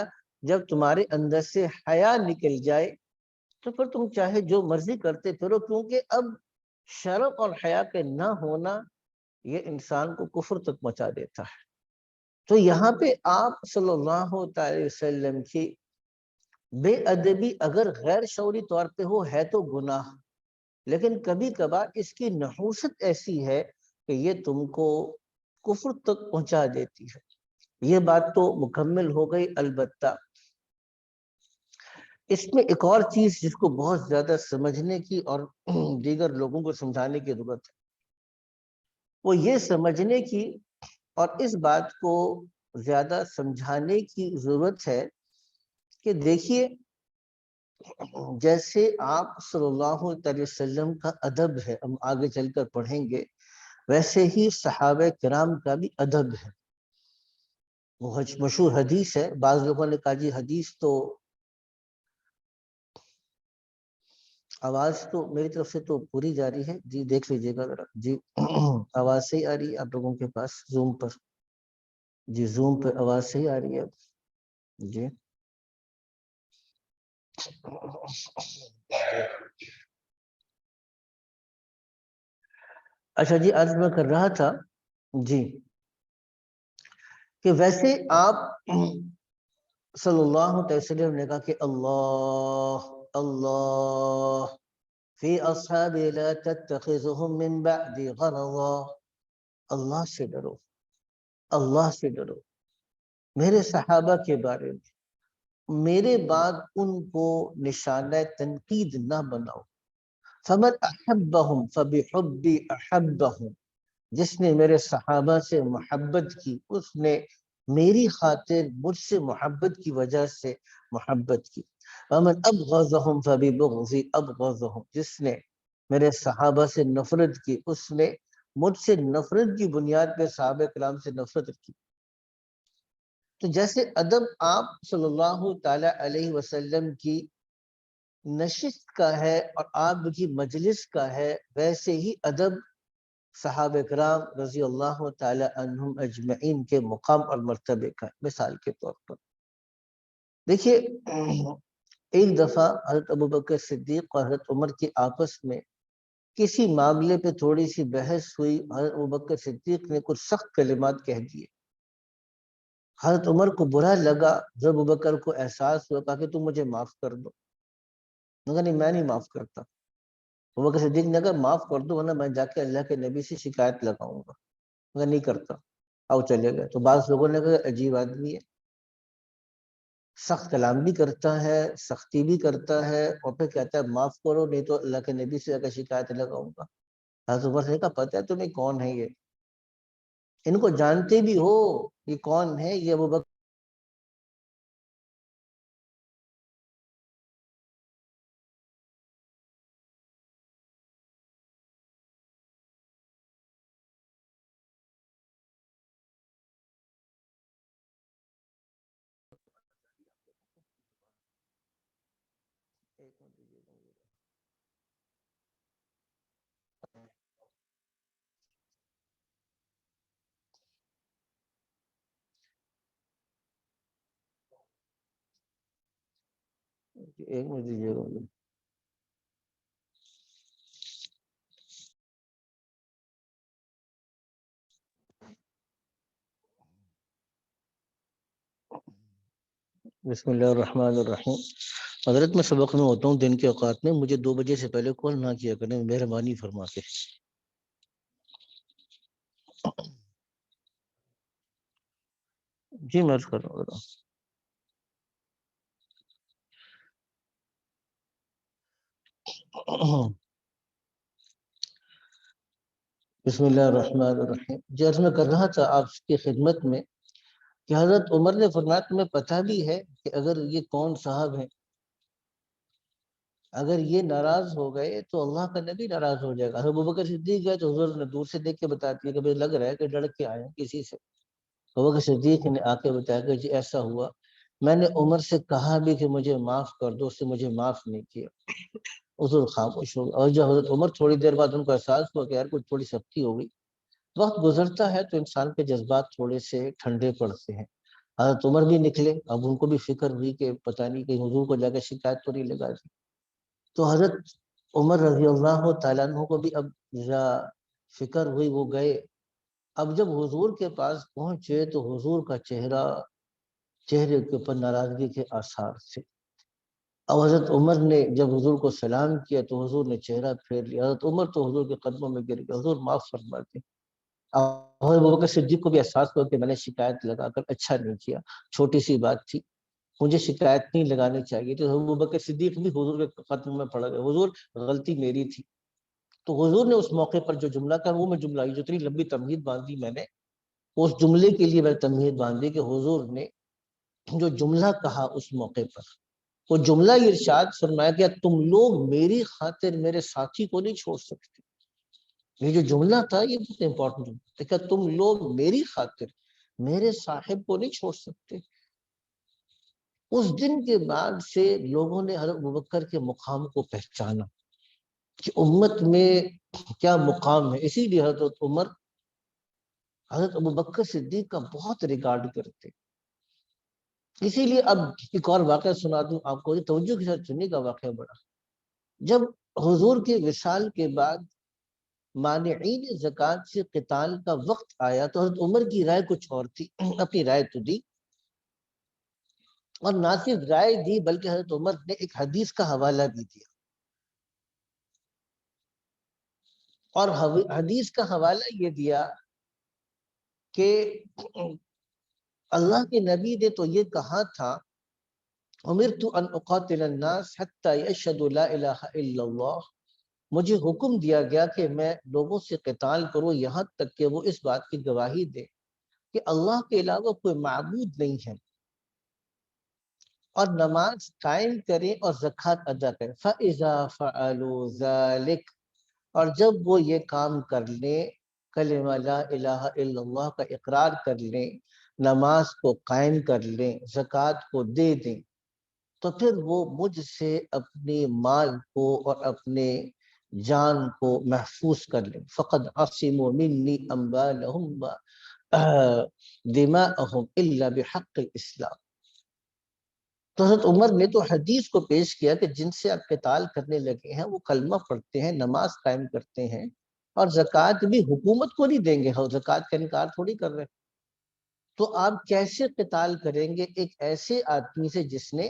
جب تمہارے اندر سے حیا نکل جائے تو پھر تم چاہے جو مرضی کرتے پھرو، کیونکہ اب شرم اور حیا کے نہ ہونا یہ انسان کو کفر تک پہنچا دیتا ہے. تو یہاں پہ آپ صلی اللہ تعالی وسلم کی بے ادبی اگر غیر شعوری طور پہ ہو ہے تو گناہ، لیکن کبھی کبھار اس کی نحوست ایسی ہے کہ یہ تم کو کفر تک پہنچا دیتی ہے. یہ بات تو مکمل ہو گئی. البتہ اس میں ایک اور چیز جس کو بہت زیادہ سمجھنے کی اور دیگر لوگوں کو سمجھانے کی ضرورت ہے، وہ یہ سمجھنے کی اور اس بات کو زیادہ سمجھانے کی ضرورت ہے کہ دیکھیے جیسے آپ صلی اللہ علیہ وسلم کا ادب ہے، ہم آگے چل کر پڑھیں گے، ویسے ہی صحابہ کرام کا بھی ادب ہے۔ وہ مشہور حدیث ہے، بعض لوگوں نے کہا جی حدیث تو آواز تو میری طرف سے تو پوری جاری ہے جی، دیکھ لیجئے گا ذرا جی۔ آواز صحیح آ رہی ہے آپ لوگوں کے پاس زوم پر؟ جی زوم پہ آواز صحیح آ رہی ہے جی؟ اچھا جی، عرض میں کر رہا تھا جی کہ ویسے آپ صلی اللہ علیہ وسلم نے کہا کہ اللہ اللہ فی اصحابی لا تتخذهم من بعدی غرضا، اللہ سے ڈرو، اللہ سے ڈرو، میرے صحابہ کے بارے میں میرے بعد ان کو نشانہ تنقید نہ بناؤ۔ فمن احبهم فبحبی احبهم، جس نے میرے صحابہ سے محبت کی اس نے میری خاطر مجھ سے محبت کی وجہ سے محبت کی۔ ومن ابغضهم فببغضی ابغضهم، جس نے میرے صحابہ سے نفرت کی اس نے مجھ سے نفرت کی بنیاد پہ صحابہ کرام سے نفرت کی۔ تو جیسے ادب آپ صلی اللہ تعالی علیہ وسلم کی نشست کا ہے اور آپ کی مجلس کا ہے، ویسے ہی ادب صحابہ کرام رضی اللہ تعالی عنہم اجمعین کے مقام اور مرتبے کا ہے۔ مثال کے طور پر دیکھیے، ایک دفعہ حضرت ابوبکر صدیق اور حضرت عمر کی آپس میں کسی معاملے پہ تھوڑی سی بحث ہوئی، حضرت ابوبکر صدیق نے کچھ سخت کلمات کہہ دیے، حضرت عمر کو برا لگا، حضرت ابوبکر کو احساس ہوا، کہا کہ تم مجھے معاف کر دو، مگر نہیں میں نہیں معاف کرتا۔ ابوبکر صدیق نے کہا معاف کر دو ورنہ میں جا کے اللہ کے نبی سے شکایت لگاؤں گا، مگر نہیں کرتا، آؤ چلے گئے۔ تو بعض لوگوں نے کہا عجیب آدمی ہے، سخت کلام بھی کرتا ہے، سختی بھی کرتا ہے، اور پھر کہتا ہے معاف کرو نہیں تو اللہ کے نبی سے جا کے شکایت لگاؤں گا۔ حضرت عمر نے کہا پتہ ہے تمہیں کون ہے یہ؟ ان کو جانتے بھی ہو یہ کون ہے؟ یہ ابوبکر ایک منٹ دیجیے گا۔ بسم اللہ الرحمن الرحیم۔ حضرت میں سبق میں ہوتا ہوں دن کے اوقات میں، مجھے 2 بجے سے پہلے کال نہ کیا کریں مہربانی فرما کے۔ جی میں عرض کر رہا ہوں۔ بسم اللہ الرحمن الرحیم۔ جیسے میں کر رہا تھا آپ کی خدمت میں کہ حضرت عمر نے فرمایا تمہیں پتہ بھی ہے کہ اگر یہ کون صاحب ہیں، اگر یہ ناراض ہو گئے تو اللہ کا نبی ناراض ہو جائے گا۔ حضرت ابوبکر صدیق گئے تو حضور نے دور سے دیکھ کے بتا دیا کہ مجھے لگ رہا ہے کہ ڈر کے آئے ہیں کسی سے۔ ابوبکر صدیق نے آ کے بتایا کہ جی ایسا ہوا، میں نے عمر سے کہا بھی کہ مجھے معاف کر دو، اس نے مجھے معاف نہیں کیا۔ حضور خاموش ہو گئے، اور جب حضرت عمر تھوڑی دیر بعد ان کو احساس ہوا کہ یار کچھ تھوڑی سختی ہو گئی، وقت گزرتا ہے تو انسان کے جذبات تھوڑے سے ٹھنڈے پڑتے ہیں۔ حضرت عمر بھی نکلے، اب ان کو بھی فکر ہوئی کہ پتہ نہیں کہ حضور کو جا کے شکایت تو نہیں لگا دی۔ تو حضرت عمر رضی اللہ تعالیٰ عنہ کو بھی اب ذرا فکر ہوئی، وہ گئے۔ اب جب حضور کے پاس پہنچے تو حضور کا چہرے کے اوپر ناراضگی کے آثار تھے۔ اب حضرت عمر نے جب حضور کو سلام کیا تو حضور نے چہرہ پھیر لیا، حضرت عمر تو حضور کے قدموں میں گر گئے، حضور معاف فرما دیں۔ اب حضرت ابوبکر صدیق کو بھی احساس ہوا کہ میں نے شکایت لگا کر اچھا نہیں کیا، چھوٹی سی بات تھی، مجھے شکایت نہیں لگانی چاہیے تھی۔ حضرت ابوبکر صدیق بھی حضور کے قدموں میں پڑ گئے، حضور غلطی میری تھی۔ تو حضور نے اس موقع پر جو جملہ کہا وہ میں جملہ، جو اتنی لمبی تمہید باندھی میں نے، اس جملے کے لیے میں تمہید باندھی کہ حضور نے جو جملہ کہا اس موقع پر وہ جملہ ارشاد فرمایا کہ تم لوگ میری خاطر میرے ساتھی کو نہیں چھوڑ سکتے. یہ جو جملہ تھا یہ بہت امپورٹنٹ ہے کہ تم لوگ میری خاطر میرے صاحب کو نہیں چھوڑ سکتے. اس دن کے بعد سے لوگوں نے حضرت ابوبکر کے مقام کو پہچانا کہ امت میں کیا مقام ہے. اسی لیے حضرت عمر حضرت ابوبکر صدیق کا بہت ریگارڈ کرتے. اسی لیے اب ایک اور واقعہ سنا دوں آپ کو, توجہ کے ساتھ سننے کا واقعہ بڑا. جب حضور کے وصال کے بعد مانعین زکوٰۃ سے قتال کا وقت آیا تو حضرت عمر کی رائے کچھ اور تھی. اپنی رائے تو دی, اور نہ صرف رائے دی بلکہ حضرت عمر نے ایک حدیث کا حوالہ بھی دیا. اور حدیث کا حوالہ یہ دیا کہ اللہ کے نبی نے تو یہ کہا تھا, امرت ان اقاتل الناس حتی یشہدوا لا الہ الا اللہ, مجھے حکم دیا گیا کہ میں لوگوں سے قتال کروں یہاں تک کہ وہ اس بات کی گواہی دے کہ اللہ کے علاوہ کوئی معبود نہیں ہے, اور نماز قائم کریں اور زکوٰۃ ادا کریں. فَإِذَا فَعَلُوا ذَلِكَ, اور جب وہ یہ کام کر لیں, کلمہ لا الہ الا اللہ کا اقرار کر لیں, نماز کو قائم کر لیں, زکوٰۃ کو دے دیں, تو پھر وہ مجھ سے اپنے مال کو اور اپنے جان کو محفوظ کر لیں. فَقَدْ عَصِمُوا مِنِّي أَمْوَالَهُمْ وَدِمَاءَهُمْ إِلَّا بِحَقِّ الْإِسْلَامِ. تو حضرت عمر نے تو حدیث کو پیش کیا کہ جن سے آپ قتال کرنے لگے ہیں وہ کلمہ پڑھتے ہیں, نماز قائم کرتے ہیں, اور زکوٰۃ بھی حکومت کو نہیں دیں گے, زکوٰۃ کا انکار تھوڑی کر رہے. تو آپ کیسے قتال کریں گے ایک ایسے آدمی سے جس نے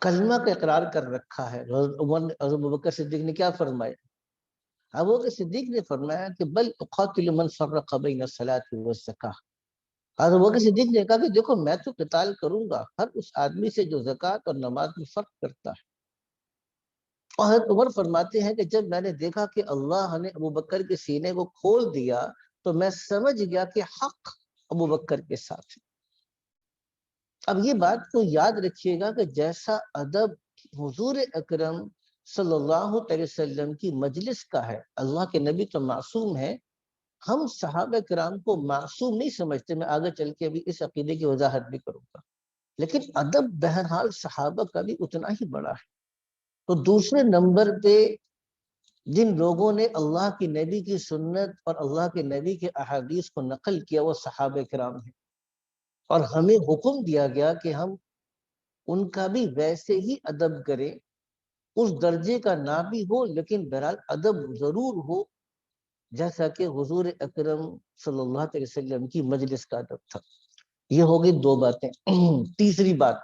کلمہ کا اقرار کر رکھا ہے؟ حضرت ابوبکر صدیق نے کیا فرمایا؟ ابوبکر صدیق نے فرمایا کہ بل اقاتل من فرق بین الصلاۃ والزکاۃ. حضرت ابوبکر صدیق نے کہا کہ دیکھو میں تو قتال کروں گا ہر اس آدمی سے جو زکوٰۃ اور نماز میں فرق کرتا ہے. اور حضرت عمر فرماتے ہیں کہ جب میں نے دیکھا کہ اللہ نے ابوبکر کے سینے کو کھول دیا تو میں سمجھ گیا کہ حق ابوبکر کے ساتھ ہے. اب یہ بات کو یاد رکھیے گا کہ جیسا ادب حضور اکرم صلی اللہ علیہ وسلم کی مجلس کا ہے, اللہ کے نبی تو معصوم ہے, ہم صحابہ کرام کو معصوم نہیں سمجھتے. میں آگے چل کے ابھی اس عقیدے کی وضاحت بھی کروں گا, لیکن ادب بہرحال صحابہ کا بھی اتنا ہی بڑا ہے. تو دوسرے نمبر پہ جن لوگوں نے اللہ کی نبی کی سنت اور اللہ کے نبی کے احادیث کو نقل کیا وہ صحابہ کرام ہیں, اور ہمیں حکم دیا گیا کہ ہم ان کا بھی ویسے ہی ادب کریں. اس درجے کا نہ بھی ہو لیکن بہرحال ادب ضرور ہو جیسا کہ حضور اکرم صلی اللہ علیہ وسلم کی مجلس کا ادب تھا. یہ ہو گئی دو باتیں. تیسری بات,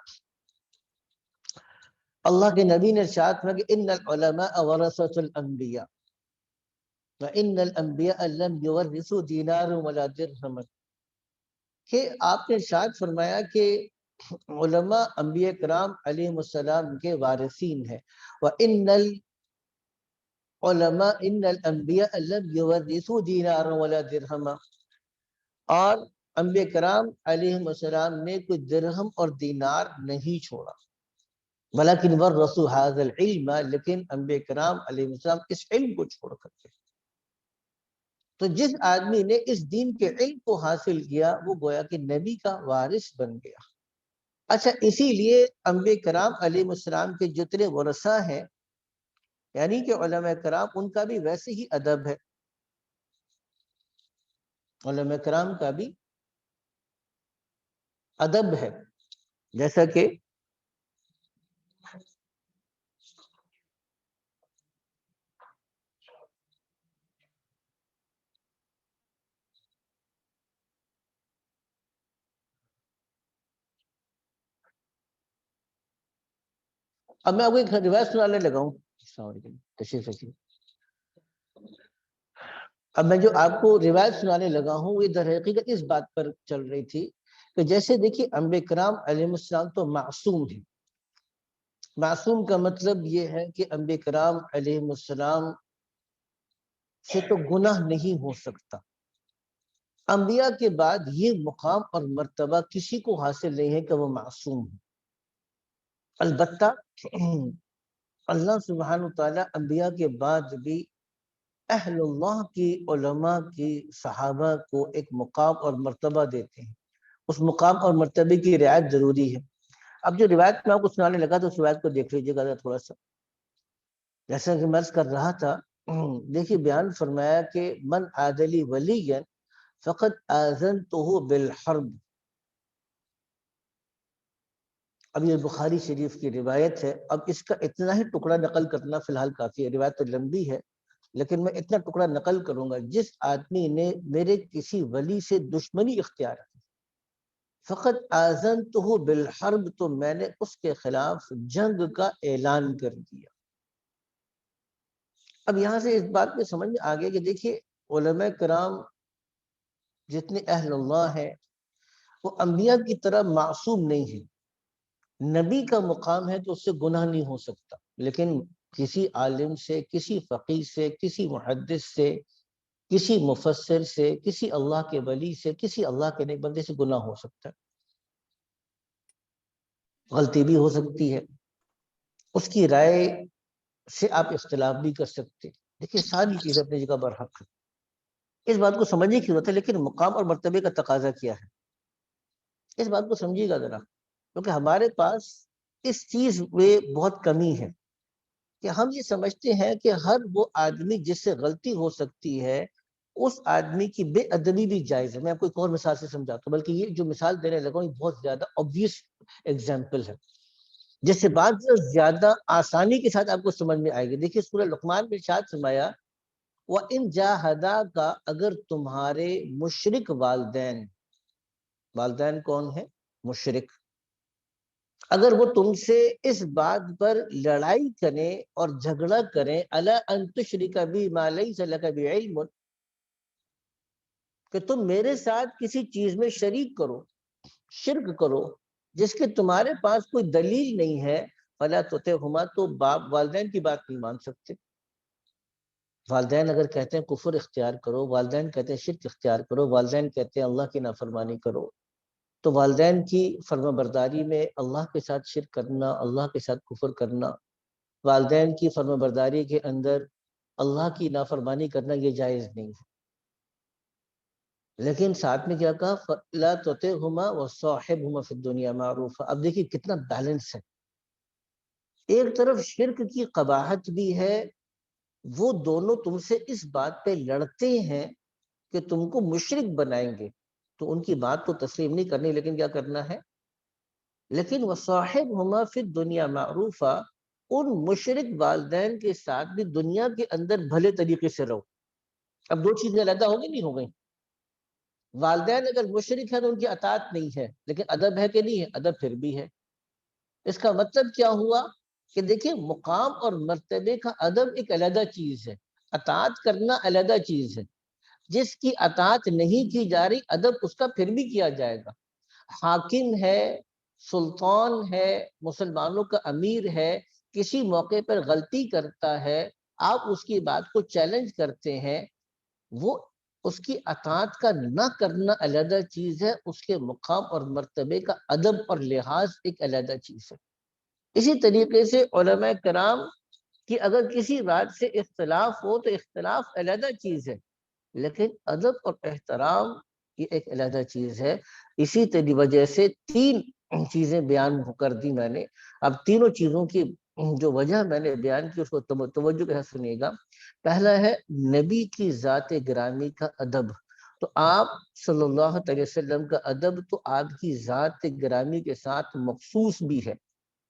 اللہ کے نبی نے ارشاد کیا کہ ان العلماء ورثۃ الانبیاء وان الانبیاء لم یورثوا دینارا ولا درہما, کہ آپ نے ارشاد فرمایا کہ علماء انبیاء کرام علیہ السلام کے وارثین ہیں. وان العلماء ان الانبیاء لم یورثوا دینارا ولا درہما, اور انبیاء کرام علیہ السلام نے کوئی درہم اور دینار نہیں چھوڑا. ولیکن ورثوا ھذا العلم, لیکن انبیاء کرام علیہ السلام اس علم کو چھوڑ کر کے. تو جس آدمی نے اس دین کے علم کو حاصل کیا وہ گویا کہ نبی کا وارث بن گیا. اچھا, اسی لیے انبیاء کرام علیہ السلام کے جتنے ورثہ ہیں یعنی کہ علماء کرام, ان کا بھی ویسے ہی ادب ہے. علماء کرام کا بھی ادب ہے, جیسا کہ اب میں آپ کو ایک روایت سنانے لگا ہوں. تشریف رکھیے. اب میں جو آپ کو روایت سنانے لگا ہوں وہ در حقیقت اس بات پر چل رہی تھی کہ جیسے دیکھیے انبیاء کرام علیہ السلام تو معصوم ہیں. معصوم کا مطلب یہ ہے کہ انبیاء کرام علیہ السلام سے تو گناہ نہیں ہو سکتا. انبیاء کے بعد یہ مقام اور مرتبہ کسی کو حاصل نہیں ہے کہ وہ معصوم ہے۔ البتہ اللہ سبحانہ تعالیٰ انبیاء کے بعد بھی اہل اللہ کی، علماء کی، صحابہ کو ایک مقام اور مرتبہ دیتے ہیں۔ اس مقام اور مرتبے کی رعایت ضروری ہے۔ اب جو روایت میں آپ کو سنانے لگا تو اس روایت کو دیکھ لیجیے گا تھوڑا سا۔ جیسا کہ میں عرض کر رہا تھا، دیکھیے بیان فرمایا کہ من عادلی ولیًا فقد آذنتہ بالحرب۔ اب یہ بخاری شریف کی روایت ہے۔ اب اس کا اتنا ہی ٹکڑا نقل کرنا فی الحال کافی ہے، روایت تو لمبی ہے لیکن میں اتنا ٹکڑا نقل کروں گا۔ جس آدمی نے میرے کسی ولی سے دشمنی اختیار کی، فقط آذنتہ بالحرب، تو میں نے اس کے خلاف جنگ کا اعلان کر دیا۔ اب یہاں سے اس بات میں سمجھ میں آگیا کہ دیکھیے علماء کرام جتنے اہل اللہ ہیں وہ انبیاء کی طرح معصوم نہیں ہیں۔ نبی کا مقام ہے تو اس سے گناہ نہیں ہو سکتا، لیکن کسی عالم سے، کسی فقیہ سے، کسی محدث سے، کسی مفسر سے، کسی اللہ کے ولی سے، کسی اللہ کے نیک بندے سے گناہ ہو سکتا ہے، غلطی بھی ہو سکتی ہے، اس کی رائے سے آپ اختلاف بھی کر سکتے۔ دیکھیے ساری چیزیں اپنی جگہ پر حق ہے، اس بات کو سمجھنے کی ضرورت ہے۔ لیکن مقام اور مرتبے کا تقاضا کیا ہے، اس بات کو سمجھیے گا ذرا، کیونکہ ہمارے پاس اس چیز میں بہت کمی ہے کہ ہم یہ سمجھتے ہیں کہ ہر وہ آدمی جس سے غلطی ہو سکتی ہے اس آدمی کی بے ادبی بھی جائز ہے۔ میں آپ کو ایک اور مثال سے سمجھاتا ہوں، بلکہ یہ جو مثال دینے لگا ہوں یہ بہت زیادہ obvious ایگزامپل ہے جس سے بات زیادہ آسانی کے ساتھ آپ کو سمجھ میں آئے گی۔ دیکھیے سورہ لقمان میں ارشاد فرمایا وَإِن جَاهَدَاكَ، اگر تمہارے مشرک والدین، والدین کون ہیں؟ مشرک، اگر وہ تم سے اس بات پر لڑائی کریں اور جھگڑا کریں الا ان تشرک بی ما لیس لک بعلم، کہ تم میرے ساتھ کسی چیز میں شریک کرو، شرک کرو جس کے تمہارے پاس کوئی دلیل نہیں ہے، فلا تطعہما، تو باپ والدین کی بات نہیں مان سکتے۔ والدین اگر کہتے ہیں کفر اختیار کرو، والدین کہتے ہیں شرک اختیار کرو، والدین کہتے ہیں اللہ کی نافرمانی کرو، تو والدین کی فرما برداری میں اللہ کے ساتھ شرک کرنا، اللہ کے ساتھ کفر کرنا، والدین کی فرما برداری کے اندر اللہ کی نافرمانی کرنا یہ جائز نہیں ہے۔ لیکن ساتھ میں کیا کہا فَلَا تُطِعْهُمَا وَصَاحِبْهُمَا فِي الدُّنْيَا مَعْرُوفًا۔ اب دیکھیے کتنا بیلنس ہے، ایک طرف شرک کی قباحت بھی ہے، وہ دونوں تم سے اس بات پہ لڑتے ہیں کہ تم کو مشرک بنائیں گے، تو ان کی بات کو تسلیم نہیں کرنی، لیکن کیا کرنا ہے، لیکن وَصَاحِبْهُمَا فِي الدُّنْيَا مَعْرُوفًا، ان مشرک والدین کے ساتھ بھی دنیا کے اندر بھلے طریقے سے رہو۔ اب دو چیزیں علیحدہ ہو گئی نہیں ہو گئی؟ والدین اگر مشرک ہے تو ان کی اطاعت نہیں ہے، لیکن ادب ہے کہ نہیں ہے؟ ادب پھر بھی ہے۔ اس کا مطلب کیا ہوا کہ دیکھیں مقام اور مرتبے کا ادب ایک علیحدہ چیز ہے، اطاعت کرنا علیحدہ چیز ہے۔ جس کی اطاعت نہیں کی جا رہی ادب اس کا پھر بھی کیا جائے گا۔ حاکم ہے، سلطان ہے، مسلمانوں کا امیر ہے، کسی موقع پر غلطی کرتا ہے، آپ اس کی بات کو چیلنج کرتے ہیں، وہ اس کی اطاعت کا نہ کرنا علیحدہ چیز ہے، اس کے مقام اور مرتبے کا ادب اور لحاظ ایک علیحدہ چیز ہے۔ اسی طریقے سے علماء کرام کی اگر کسی بات سے اختلاف ہو تو اختلاف علیحدہ چیز ہے، لیکن ادب اور احترام یہ ایک علیحدہ چیز ہے۔ اسی وجہ سے تین چیزیں بیان کر دی میں نے۔ اب تینوں چیزوں کی جو وجہ میں نے بیان کی اس کو توجہ کے ساتھ سنیے گا۔ پہلا ہے نبی کی ذات گرامی کا ادب، تو آپ صلی اللہ علیہ وسلم کا ادب تو آپ کی ذات گرامی کے ساتھ مخصوص بھی ہے،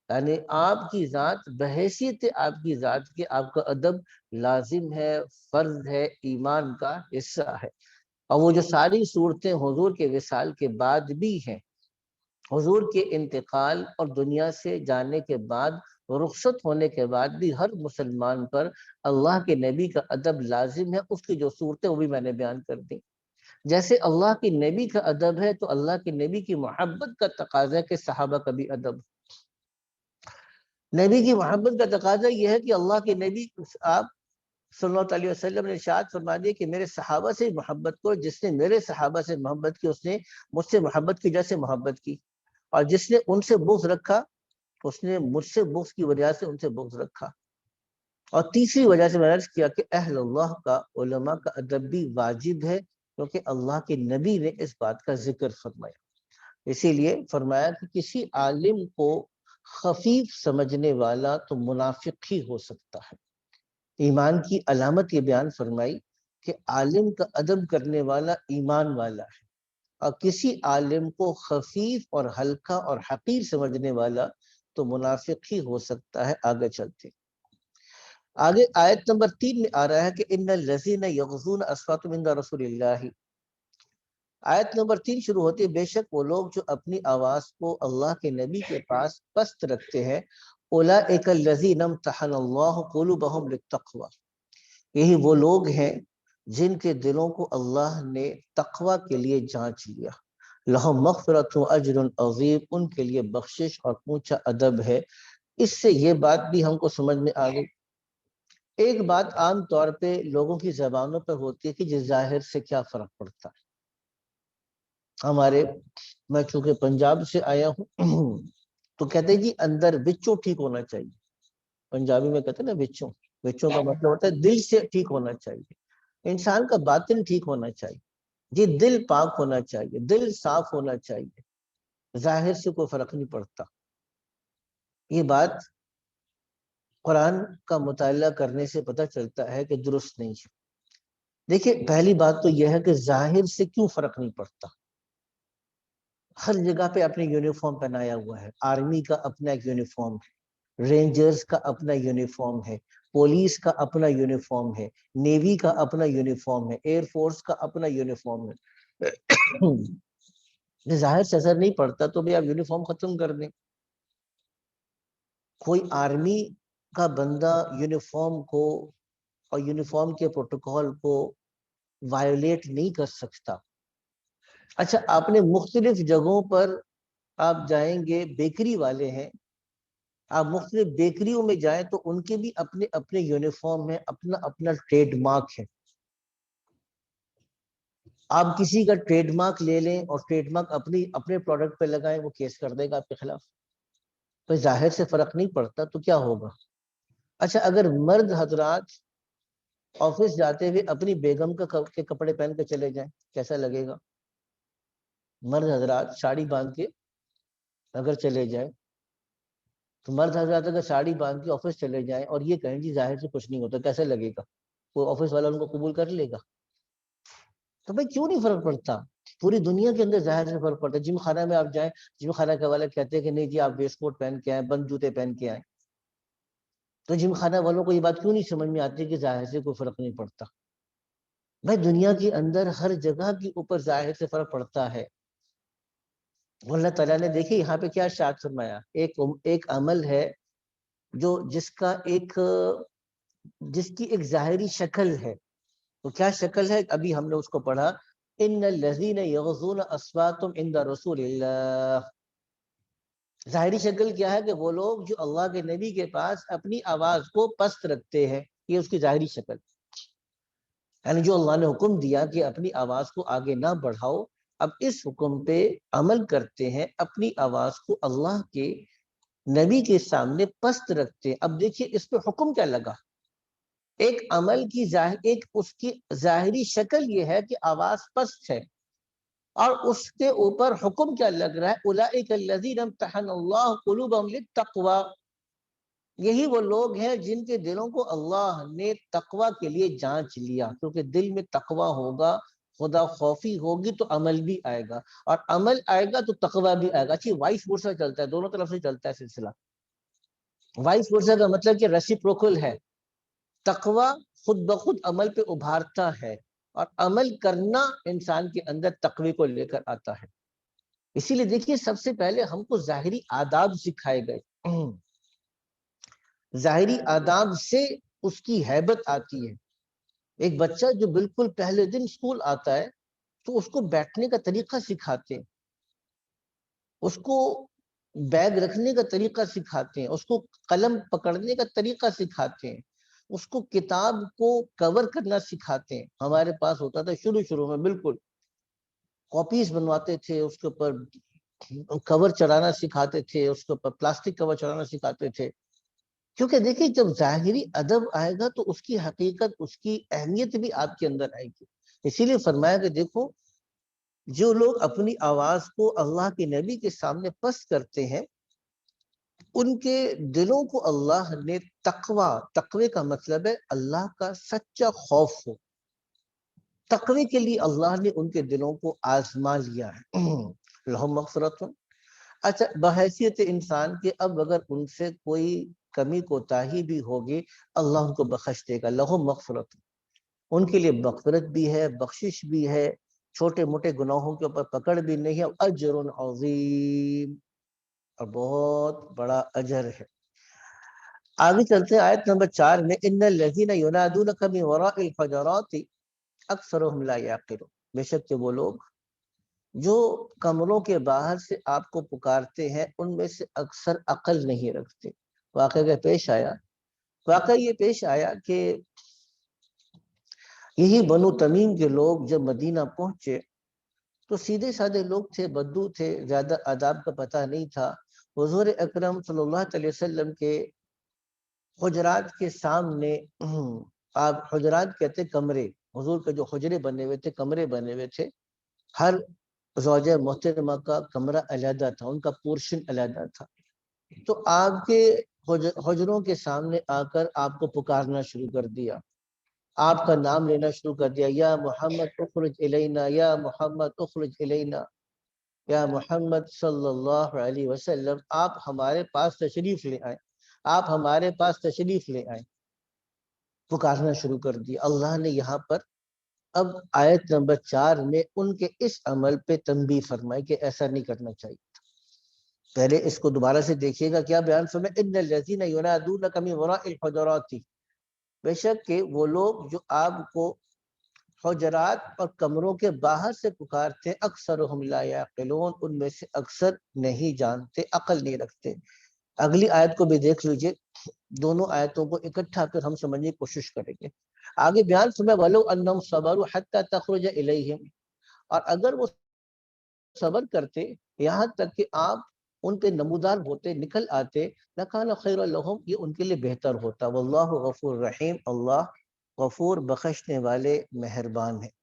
یعنی آپ کی ذات بحیثیت آپ کی ذات کے آپ کا ادب لازم ہے، فرض ہے، ایمان کا حصہ ہے۔ اور وہ جو ساری صورتیں حضور کے وصال کے بعد بھی ہیں، حضور کے انتقال اور دنیا سے جانے کے بعد، رخصت ہونے کے بعد بھی ہر مسلمان پر اللہ کے نبی کا ادب لازم ہے۔ اس کی جو صورتیں وہ بھی میں نے بیان کر دی۔ جیسے اللہ کے نبی کا ادب ہے تو اللہ کے نبی کی محبت کا تقاضا ہے کہ صحابہ کا بھی ادب، نبی کی محبت کا تقاضا یہ ہے کہ اللہ کے نبی آپ صلی اللہ علیہ وسلم نے ارشاد فرما دیا کہ میرے صحابہ سے محبت کرو، جس نے میرے صحابہ سے محبت کی اس نے مجھ سے محبت کی جیسے محبت کی، اور جس نے ان سے بغض رکھا اس نے مجھ سے بغض کی وجہ سے ان سے بغض رکھا۔ اور تیسری وجہ سے میں نے عرض کیا کہ اہل اللہ کا، علماء کا ادب بھی واجب ہے، کیونکہ اللہ کے نبی نے اس بات کا ذکر فرمایا۔ اسی لیے فرمایا کہ کسی عالم کو خفیف سمجھنے والا تو منافق ہی ہو سکتا ہے۔ ایمان کی علامت یہ بیان فرمائی کہ عالم کا ادب کرنے والا ایمان والا ہے، اور کسی عالم کو خفیف اور ہلکا اور حقیر سمجھنے والا تو منافق ہی ہو سکتا ہے۔ آگے چلتے آگے آیت نمبر 3 میں آ رہا ہے کہ ان الذین یغضون اصواتهم عند رسول اللہ۔ آیت نمبر 3 شروع ہوتی ہے بے شک وہ لوگ جو اپنی آواز کو اللہ کے نبی کے پاس پست رکھتے ہیں، اولئک الذین امتحن اللہ قلوبهم للتقوی، یہی وہ لوگ ہیں جن کے دلوں کو اللہ نے تقوی کے لیے جانچ لیا۔ لہم مغفرۃ و اجر عظیم، ان کے لیے بخشش اور اونچا ادب ہے۔ اس سے یہ بات بھی ہم کو سمجھ میں آ گئی۔ ایک بات عام طور پہ لوگوں کی زبانوں پر ہوتی ہے کہ جس ظاہر سے کیا فرق پڑتا ہے۔ میں چونکہ پنجاب سے آیا ہوں تو کہتے ہیں جی اندر بچوں ٹھیک ہونا چاہیے۔ پنجابی میں کہتے ہیں نا بچوں کا مطلب ہوتا ہے دل سے ٹھیک ہونا چاہیے، انسان کا باطن ٹھیک ہونا چاہیے، جی دل پاک ہونا چاہیے، دل صاف ہونا چاہیے، ظاہر سے کوئی فرق نہیں پڑتا۔ یہ بات قرآن کا مطالعہ کرنے سے پتہ چلتا ہے کہ درست نہیں ہے۔ دیکھیں پہلی بات تو یہ ہے کہ ظاہر سے کیوں فرق نہیں پڑتا۔ ہر جگہ پہ اپنے یونیفارم پہنایا ہوا ہے، آرمی کا اپنا ایک یونیفارم ہے، رینجرز کا اپنا یونیفارم ہے، پولیس کا اپنا یونیفارم ہے، نیوی کا اپنا یونیفارم ہے، ایئر فورس کا اپنا یونیفارم ہے۔ ظاہر سے اثر نہیں پڑتا تو بھی آپ یونیفارم ختم کر دیں۔ کوئی آرمی کا بندہ یونیفارم کو اور یونیفارم کے پروٹوکول کو وائلیٹ نہیں کر سکتا۔ اچھا آپ نے مختلف جگہوں پر آپ جائیں گے، بیکری والے ہیں، آپ مختلف بیکریوں میں جائیں تو ان کے بھی اپنے اپنے یونیفارم ہیں، اپنا اپنا ٹریڈ مارک ہے۔ آپ کسی کا ٹریڈ مارک لے لیں اور ٹریڈ مارک اپنے پروڈکٹ پہ لگائیں، وہ کیس کر دے گا آپ کے خلاف۔ تو ظاہر سے فرق نہیں پڑتا تو کیا ہوگا؟ اچھا اگر مرد حضرات آفس جاتے ہوئے اپنی بیگم کے کپڑے پہن کے چلے جائیں کیسا لگے گا؟ مرد حضرات ساڑی باندھ کے اگر چلے جائیں تو مرد حضرات اگر ساڑی باندھ کے آفس چلے جائیں اور یہ کہیں جی ظاہر سے کچھ نہیں ہوتا، کیسے لگے گا؟ کوئی آفس والا ان کو قبول کر لے گا؟ تو بھائی کیوں نہیں فرق پڑتا؟ پوری دنیا کے اندر ظاہر سے فرق پڑتا ہے۔ جم خانہ میں آپ جائیں، جم خانہ کے والے کہتے ہیں کہ نہیں جی آپ ویسٹ کوٹ پہن کے آئیں، بند جوتے پہن کے آئیں، تو جم خانہ والوں کو یہ بات کیوں نہیں سمجھ میں آتی کہ ظاہر سے کوئی فرق نہیں پڑتا؟ بھائی دنیا کے اندر ہر جگہ کے اوپر ظاہر سے فرق پڑتا ہے۔ اللہ تعالیٰ نے دیکھیں یہاں پہ کیا ارشاد فرمایا، ایک عمل ہے جو جس کی ایک ظاہری شکل ہے، تو کیا شکل ہے؟ ابھی ہم نے اس کو پڑھا، ان الذین یغضون اصواتهم عند رسول اللہ۔ ظاہری شکل کیا ہے کہ وہ لوگ جو اللہ کے نبی کے پاس اپنی آواز کو پست رکھتے ہیں، یہ اس کی ظاہری شکل، یعنی جو اللہ نے حکم دیا کہ اپنی آواز کو آگے نہ بڑھاؤ، اب اس حکم پہ عمل کرتے ہیں، اپنی آواز کو اللہ کے نبی کے سامنے پست رکھتے ہیں۔ اب دیکھیے اس پہ حکم کیا لگا؟ ایک عمل کی اس کی ظاہری شکل یہ ہے کہ آواز پست ہے، اور اس کے اوپر حکم کیا لگ رہا ہے؟ اولئک الذین امتحن اللہ قلوبهم للتقوی، یہی وہ لوگ ہیں جن کے دلوں کو اللہ نے تقوی کے لیے جانچ لیا، کیونکہ دل میں تقوی ہوگا، خدا خوفی ہوگی تو عمل بھی آئے گا، اور عمل آئے گا تو تقوی بھی آئے گا۔ اچھی وائس ورسا چلتا ہے، دونوں طرف سے چلتا ہے سلسلہ۔ وائس ورسا کا مطلب کہ ریسیپروکل ہے، تقوی خود بخود عمل پہ ابھارتا ہے، اور عمل کرنا انسان کے اندر تقوی کو لے کر آتا ہے۔ اسی لیے دیکھیے سب سے پہلے ہم کو ظاہری آداب سکھائے گئے، ظاہری آداب سے اس کی ہیبت آتی ہے۔ ایک بچہ جو بالکل پہلے دن اسکول آتا ہے تو اس کو بیٹھنے کا طریقہ سکھاتے ہیں، اس کو بیگ رکھنے کا طریقہ سکھاتے ہیں، اس کو قلم پکڑنے کا طریقہ سکھاتے ہیں، اس کو کتاب کو کور کرنا سکھاتے ہیں. ہمارے پاس ہوتا تھا شروع میں بالکل کاپیز بنواتے تھے, اس کے اوپر کور چڑھانا سکھاتے تھے, اس کے اوپر پلاسٹک کور چڑھانا سکھاتے تھے. کیونکہ دیکھیں جب ظاہری ادب آئے گا تو اس کی حقیقت, اس کی اہمیت بھی آپ کے اندر آئے گی. اسی لیے فرمایا کہ دیکھو جو لوگ اپنی آواز کو اللہ کے نبی کے سامنے پست کرتے ہیں ان کے دلوں کو اللہ نے تقوی کا مطلب ہے اللہ کا سچا خوف ہو, تقوی کے لیے اللہ نے ان کے دلوں کو آزما لیا ہے. لہم مغفرت. اچھا بحیثیت انسان کے اب اگر ان سے کوئی کمی کوتاہی بھی ہوگی اللہ ان کو بخش دے گا. لہم مغفرت, ان کے لیے مغفرت بھی ہے, بخشش بھی ہے, چھوٹے موٹے گناہوں کے اوپر پکڑ بھی نہیں ہے, اجر عظیم, اور بہت بڑا اجر ہے. آگے چلتے ہیں آیت نمبر 4 میں, ان الذین ینادونک من وراء الحجرات اکثرهم لا یعقلون. بے شک کہ وہ لوگ جو کمروں کے باہر سے آپ کو پکارتے ہیں ان میں سے اکثر عقل نہیں رکھتے. واقعہ یہ پیش آیا کہ یہی بنو تمیم کے لوگ جب مدینہ پہنچے تو سیدھے سادے لوگ تھے, بدو تھے, زیادہ آداب کا پتہ نہیں تھا. حضور اکرم صلی اللہ علیہ وسلم کے حجرات کے سامنے, آپ حجرات کہتے کمرے, حضور کے جو حجرے بنے ہوئے تھے, کمرے بنے ہوئے تھے, ہر زوجہ محترمہ کا کمرہ علیحدہ تھا, ان کا پورشن علیحدہ تھا. تو آپ کے حجروں کے سامنے آ کر آپ کو پکارنا شروع کر دیا, آپ کا نام لینا شروع کر دیا, یا محمد اخرج الینا, یا محمد اخرج الینا, یا محمد صلی اللہ علیہ وسلم آپ ہمارے پاس تشریف لے آئیں, آپ ہمارے پاس تشریف لے آئیں. پکارنا شروع کر دیا. اللہ نے یہاں پر اب آیت نمبر 4 میں ان کے اس عمل پہ تنبیہ فرمائی کہ ایسا نہیں کرنا چاہیے. پہلے اس کو دوبارہ سے دیکھیے گا, کیا بیان فرمایا, ان الذین ینادونک من وراء الحجرات, بے شک کہ وہ لوگ جو آپ کو حجرات اور کمروں کے باہر سے پکارتے ہیں, اکثرهم لا یعقلون, ان میں سے اکثر نہیں جانتے, عقل نہیں رکھتے. اگلی آیت کو بھی دیکھ لیجئے, دونوں آیتوں کو اکٹھا کر ہم سمجھنے کی کوشش کریں گے. آگے بیان فرمایا وَلَوْ أَنَّهُمْ صَبَرُوا حَتَّى تَخْرُجَ إِلَيْهِمْ, اور اگر وہ صبر کرتے یہاں تک کہ آپ ان پہ نمودار ہوتے, نکل آتے, لَكَانَ خَيْرًا لَهُمْ, یہ ان کے لیے بہتر ہوتا. وَاللَّهُ غَفُورٌ رَحِيمٌ, اللہ غفور بخشنے والے مہربان ہیں.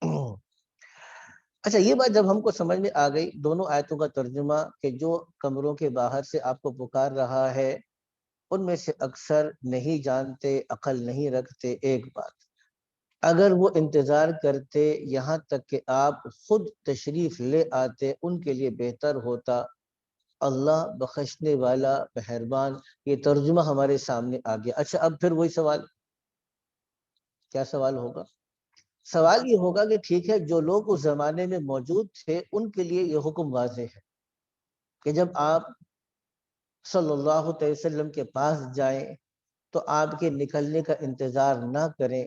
اچھا یہ بات جب ہم کو سمجھ میں آ گئی, دونوں آیتوں کا ترجمہ کہ جو کمروں کے باہر سے آپ کو پکار رہا ہے ان میں سے اکثر نہیں جانتے, عقل نہیں رکھتے. ایک بات, اگر وہ انتظار کرتے یہاں تک کہ آپ خود تشریف لے آتے ان کے لیے بہتر ہوتا. اللہ بخشنے والا مہربان, یہ ترجمہ ہمارے سامنے آ گیا. اچھا اب پھر وہی سوال, کیا سوال ہوگا؟ سوال یہ ہوگا کہ ٹھیک ہے, جو لوگ اس زمانے میں موجود تھے ان کے لیے یہ حکم واضح ہے کہ جب آپ صلی اللہ علیہ وسلم کے پاس جائیں تو آپ کے نکلنے کا انتظار نہ کریں,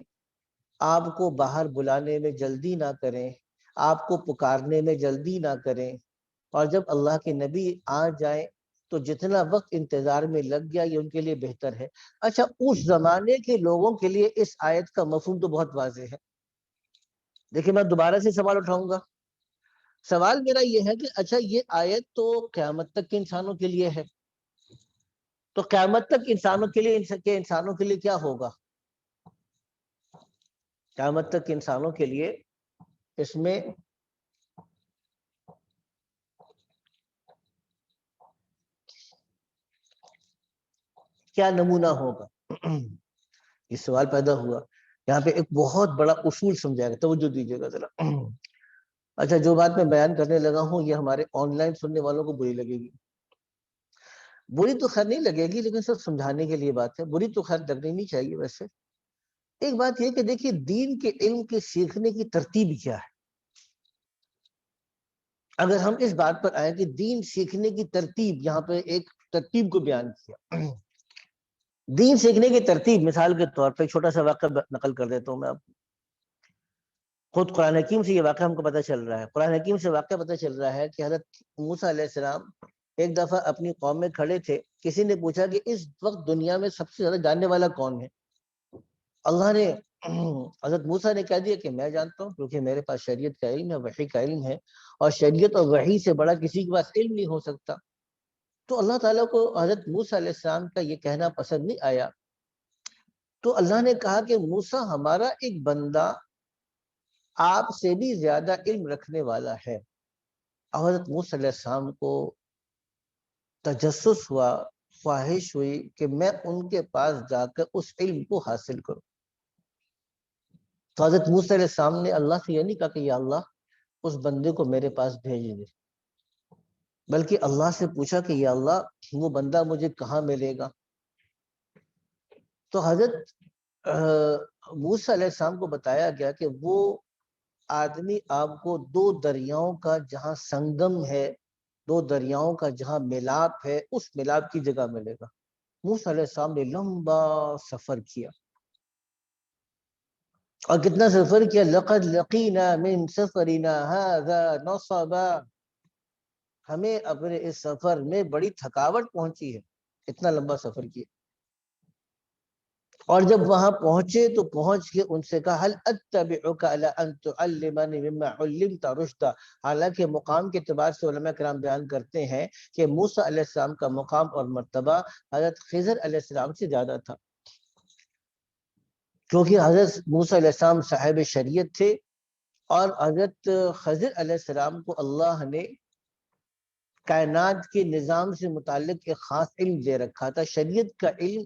آپ کو باہر بلانے میں جلدی نہ کریں, آپ کو پکارنے میں جلدی نہ کریں, اور جب اللہ کے نبی آ جائیں تو جتنا وقت انتظار میں لگ گیا یہ ان کے لیے بہتر ہے. اچھا اس زمانے کے لوگوں کے لیے اس آیت کا مفہوم تو بہت واضح ہے. دیکھیں میں دوبارہ سے سوال اٹھاؤں گا. سوال میرا یہ ہے کہ اچھا یہ آیت تو قیامت تک کے انسانوں کے لیے ہے, تو قیامت تک انسانوں کے لیے کیا ہوگا؟ قیامت تک انسانوں کے لیے اس میں کیا نمونہ ہوگا؟ یہ سوال پیدا ہوا. یہاں پہ ایک بہت بڑا اصول سمجھائے گا, توجہ دیجیے گا ذرا. اچھا جو بات میں بیان کرنے لگا ہوں یہ ہمارے آن لائن سننے والوں کو بری لگے گی. بری تو خیر نہیں لگے گی, لیکن صرف سمجھانے کے لیے بات ہے, بری تو خیر لگنی نہیں چاہیے. ویسے ایک بات یہ کہ دیکھیے دین کے علم کے سیکھنے کی ترتیب کیا ہے. اگر ہم اس بات پر آئے کہ دین سیکھنے کی ترتیب, یہاں پہ ایک ترتیب کو بیان کیا. دین سیکھنے کی ترتیب مثال کے طور پہ چھوٹا سا واقعہ نقل کر دیتا ہوں میں آپ کو. خود قرآن حکیم سے یہ واقعہ ہم کو پتہ چل رہا ہے. قرآن حکیم سے واقعہ پتہ چل رہا ہے کہ حضرت موسیٰ علیہ السلام ایک دفعہ اپنی قوم میں کھڑے تھے, کسی نے پوچھا کہ اس وقت دنیا میں سب سے زیادہ جاننے والا کون ہے؟ اللہ نے حضرت موسیٰ نے کہہ دیا کہ میں جانتا ہوں، کیونکہ میرے پاس شریعت کا علم ہے، وحی کا علم ہے، اور شریعت اور وحی سے بڑا کسی کے پاس علم نہیں ہو سکتا۔ تو اللہ تعالیٰ کو حضرت موسیٰ علیہ السلام کا یہ کہنا پسند نہیں آیا، تو اللہ نے کہا کہ موسیٰ ہمارا ایک بندہ آپ سے بھی زیادہ علم رکھنے والا ہے۔ حضرت موسیٰ علیہ السلام کو تجسس ہوا، خواہش ہوئی کہ میں ان کے پاس جا کر اس علم کو حاصل کروں۔ تو حضرت موسیٰ علیہ السلام نے اللہ سے یہ نہیں کہا کہ یا اللہ اس بندے کو میرے پاس بھیج دے، بلکہ اللہ سے پوچھا کہ یا اللہ وہ بندہ مجھے کہاں ملے گا۔ تو حضرت موسیٰ علیہ السلام کو بتایا گیا کہ وہ آدمی آپ کو دو دریاؤں کا جہاں سنگم ہے، دو دریاؤں کا جہاں ملاپ ہے، اس ملاپ کی جگہ ملے گا۔ موسیٰ علیہ السلام نے لمبا سفر کیا، اور کتنا سفر کیا، لقد لقینا من سفرنا هذا نصبا، ہمیں اپنے اس سفر میں بڑی تھکاوٹ پہنچی ہے، اتنا لمبا سفر کیا۔ اور جب وہاں پہنچے تو پہنچ کے ان سے کہا هل اتبعك على ان تعلمني مما علمت رشدا، حالانکہ مقام کے اعتبار سے علماء کرام بیان کرتے ہیں کہ موسیٰ علیہ السلام کا مقام اور مرتبہ حضرت خضر علیہ السلام سے زیادہ تھا، کیونکہ حضرت موسیٰ علیہ السلام صاحب شریعت تھے، اور حضرت خضر علیہ السلام کو اللہ نے کائنات کے نظام سے متعلق ایک خاص علم دے رکھا تھا۔ شریعت کا علم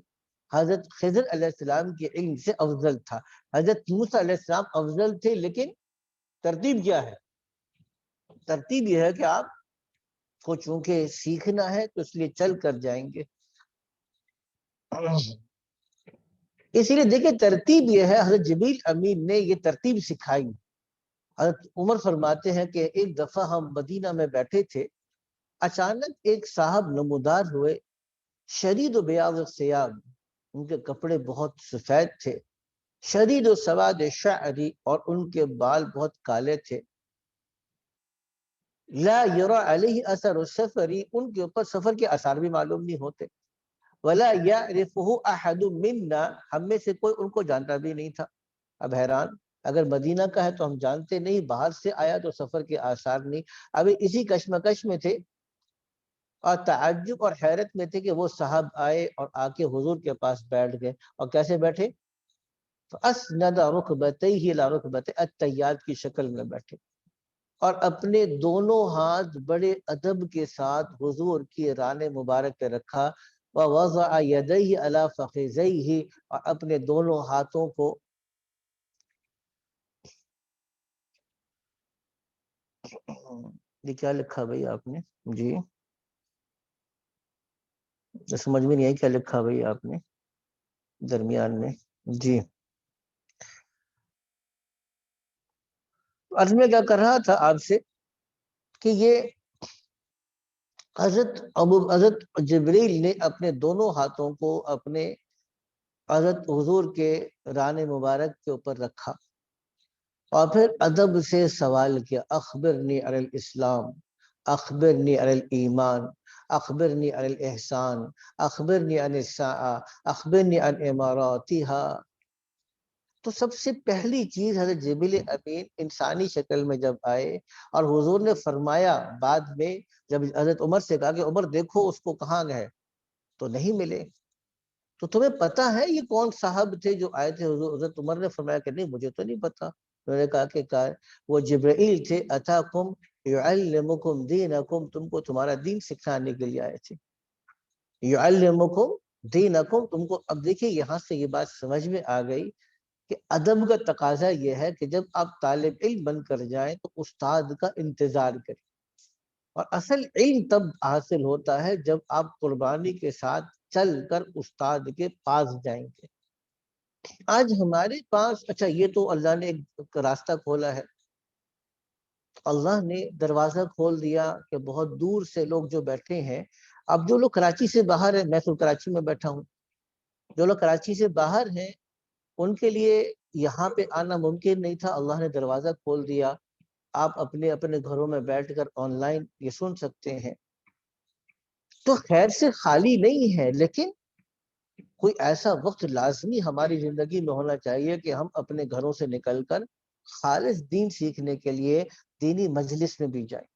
حضرت خضر علیہ السلام کے علم سے افضل تھا۔ حضرت موسیٰ علیہ السلام افضل تھے، لیکن ترتیب کیا ہے؟ ترتیب یہ ہے کہ آپ کو چونکہ سیکھنا ہے تو اس لیے چل کر جائیں گے، اس لیے دیکھیں ترتیب یہ ہے، حضرت جبریل امین نے یہ ترتیب سکھائی۔ حضرت عمر فرماتے ہیں کہ ایک دفعہ ہم مدینہ میں بیٹھے تھے، اچانک ایک صاحب نمودار ہوئے، شدید و بیاض الثیاب، ان کے کپڑے بہت سفید تھے، شدید و سواد شعری، اور ان کے بال بہت کالے تھے، لا یرا علیہ اثر السفر، ان کے اوپر سفر کے اثار بھی معلوم نہیں ہوتے، ولا یعرفہ احد منا، ہم میں سے کوئی ان کو جانتا بھی نہیں تھا۔ اب حیران، اگر مدینہ کا ہے تو ہم جانتے نہیں، باہر سے آیا تو سفر کے آثار نہیں۔ ابھی اسی کشمکش میں تھے اور تعجب اور حیرت میں تھے کہ وہ صاحب آئے اور آ کے حضور کے پاس بیٹھ گئے، اور کیسے بیٹھے؟ فَأَسْنَدَ رُكْبَتَيْهِ إِلَى رُكْبَتَيْهِ، التَّیّات کی شکل میں بیٹھے، اور اپنے دونوں ہاتھ بڑے ادب کے ساتھ حضور کی ران مبارک پہ رکھا، وَوَضَعَ يَدَيْهِ عَلَى فَخِذَيْهِ، اور اپنے دونوں ہاتھوں کو یہ کیا لکھا بھائی آپ نے؟ جی سمجھ میں نہیں آئی کیا لکھا بھائی آپ نے درمیان میں؟ جی عرض میں کیا کر رہا تھا آپ سے کہ یہ حضرت جبریل نے اپنے دونوں ہاتھوں کو اپنے حضرت حضور کے ران مبارک کے اوپر رکھا، اور پھر ادب سے سوال کیا، اخبرنی عن الاسلام، اخبرنی عن الایمان، اخبرنی عن الاحسان، اخبرنی عن الساعہ، اخبرنی عن اماراتها۔ تو سب سے پہلی چیز حضرت جبریل امین انسانی شکل میں جب آئے، اور حضور نے فرمایا بعد میں جب حضرت عمر سے کہا کہ عمر دیکھو اس کو کہاں گئے، تو نہیں ملے، تو تمہیں پتہ ہے یہ کون صاحب تھے جو آئے تھے؟ حضرت عمر نے فرمایا کہ نہیں مجھے تو نہیں پتا۔ انہوں نے کہا کہ وہ جبرائیل تھے، اتاکم یعلمکم دینکم، تم کو تمہارا دین سکھانے کے لیے آئے تھے، یعلمکم دینکم، تم کو۔ اب دیکھیے یہاں سے یہ بات سمجھ میں آ گئی کہ ادب کا تقاضا یہ ہے کہ جب آپ طالب علم بن کر جائیں تو استاد کا انتظار کریں، اور اصل علم تب حاصل ہوتا ہے جب آپ قربانی کے ساتھ چل کر استاد کے پاس جائیں گے۔ آج ہمارے پاس، اچھا یہ تو اللہ نے ایک راستہ کھولا ہے، اللہ نے دروازہ کھول دیا کہ بہت دور سے لوگ جو بیٹھے ہیں، اب جو لوگ کراچی سے باہر ہیں، میں تو کراچی میں بیٹھا ہوں، جو لوگ کراچی سے باہر ہیں ان کے لیے یہاں پہ آنا ممکن نہیں تھا، اللہ نے دروازہ کھول دیا، آپ اپنے اپنے گھروں میں بیٹھ کر آن لائن یہ سن سکتے ہیں۔ تو خیر سے خالی نہیں ہے، لیکن کوئی ایسا وقت لازمی ہماری زندگی میں ہونا چاہیے کہ ہم اپنے گھروں سے نکل کر خالص دین سیکھنے کے لیے دینی مجلس میں بھی جائیں۔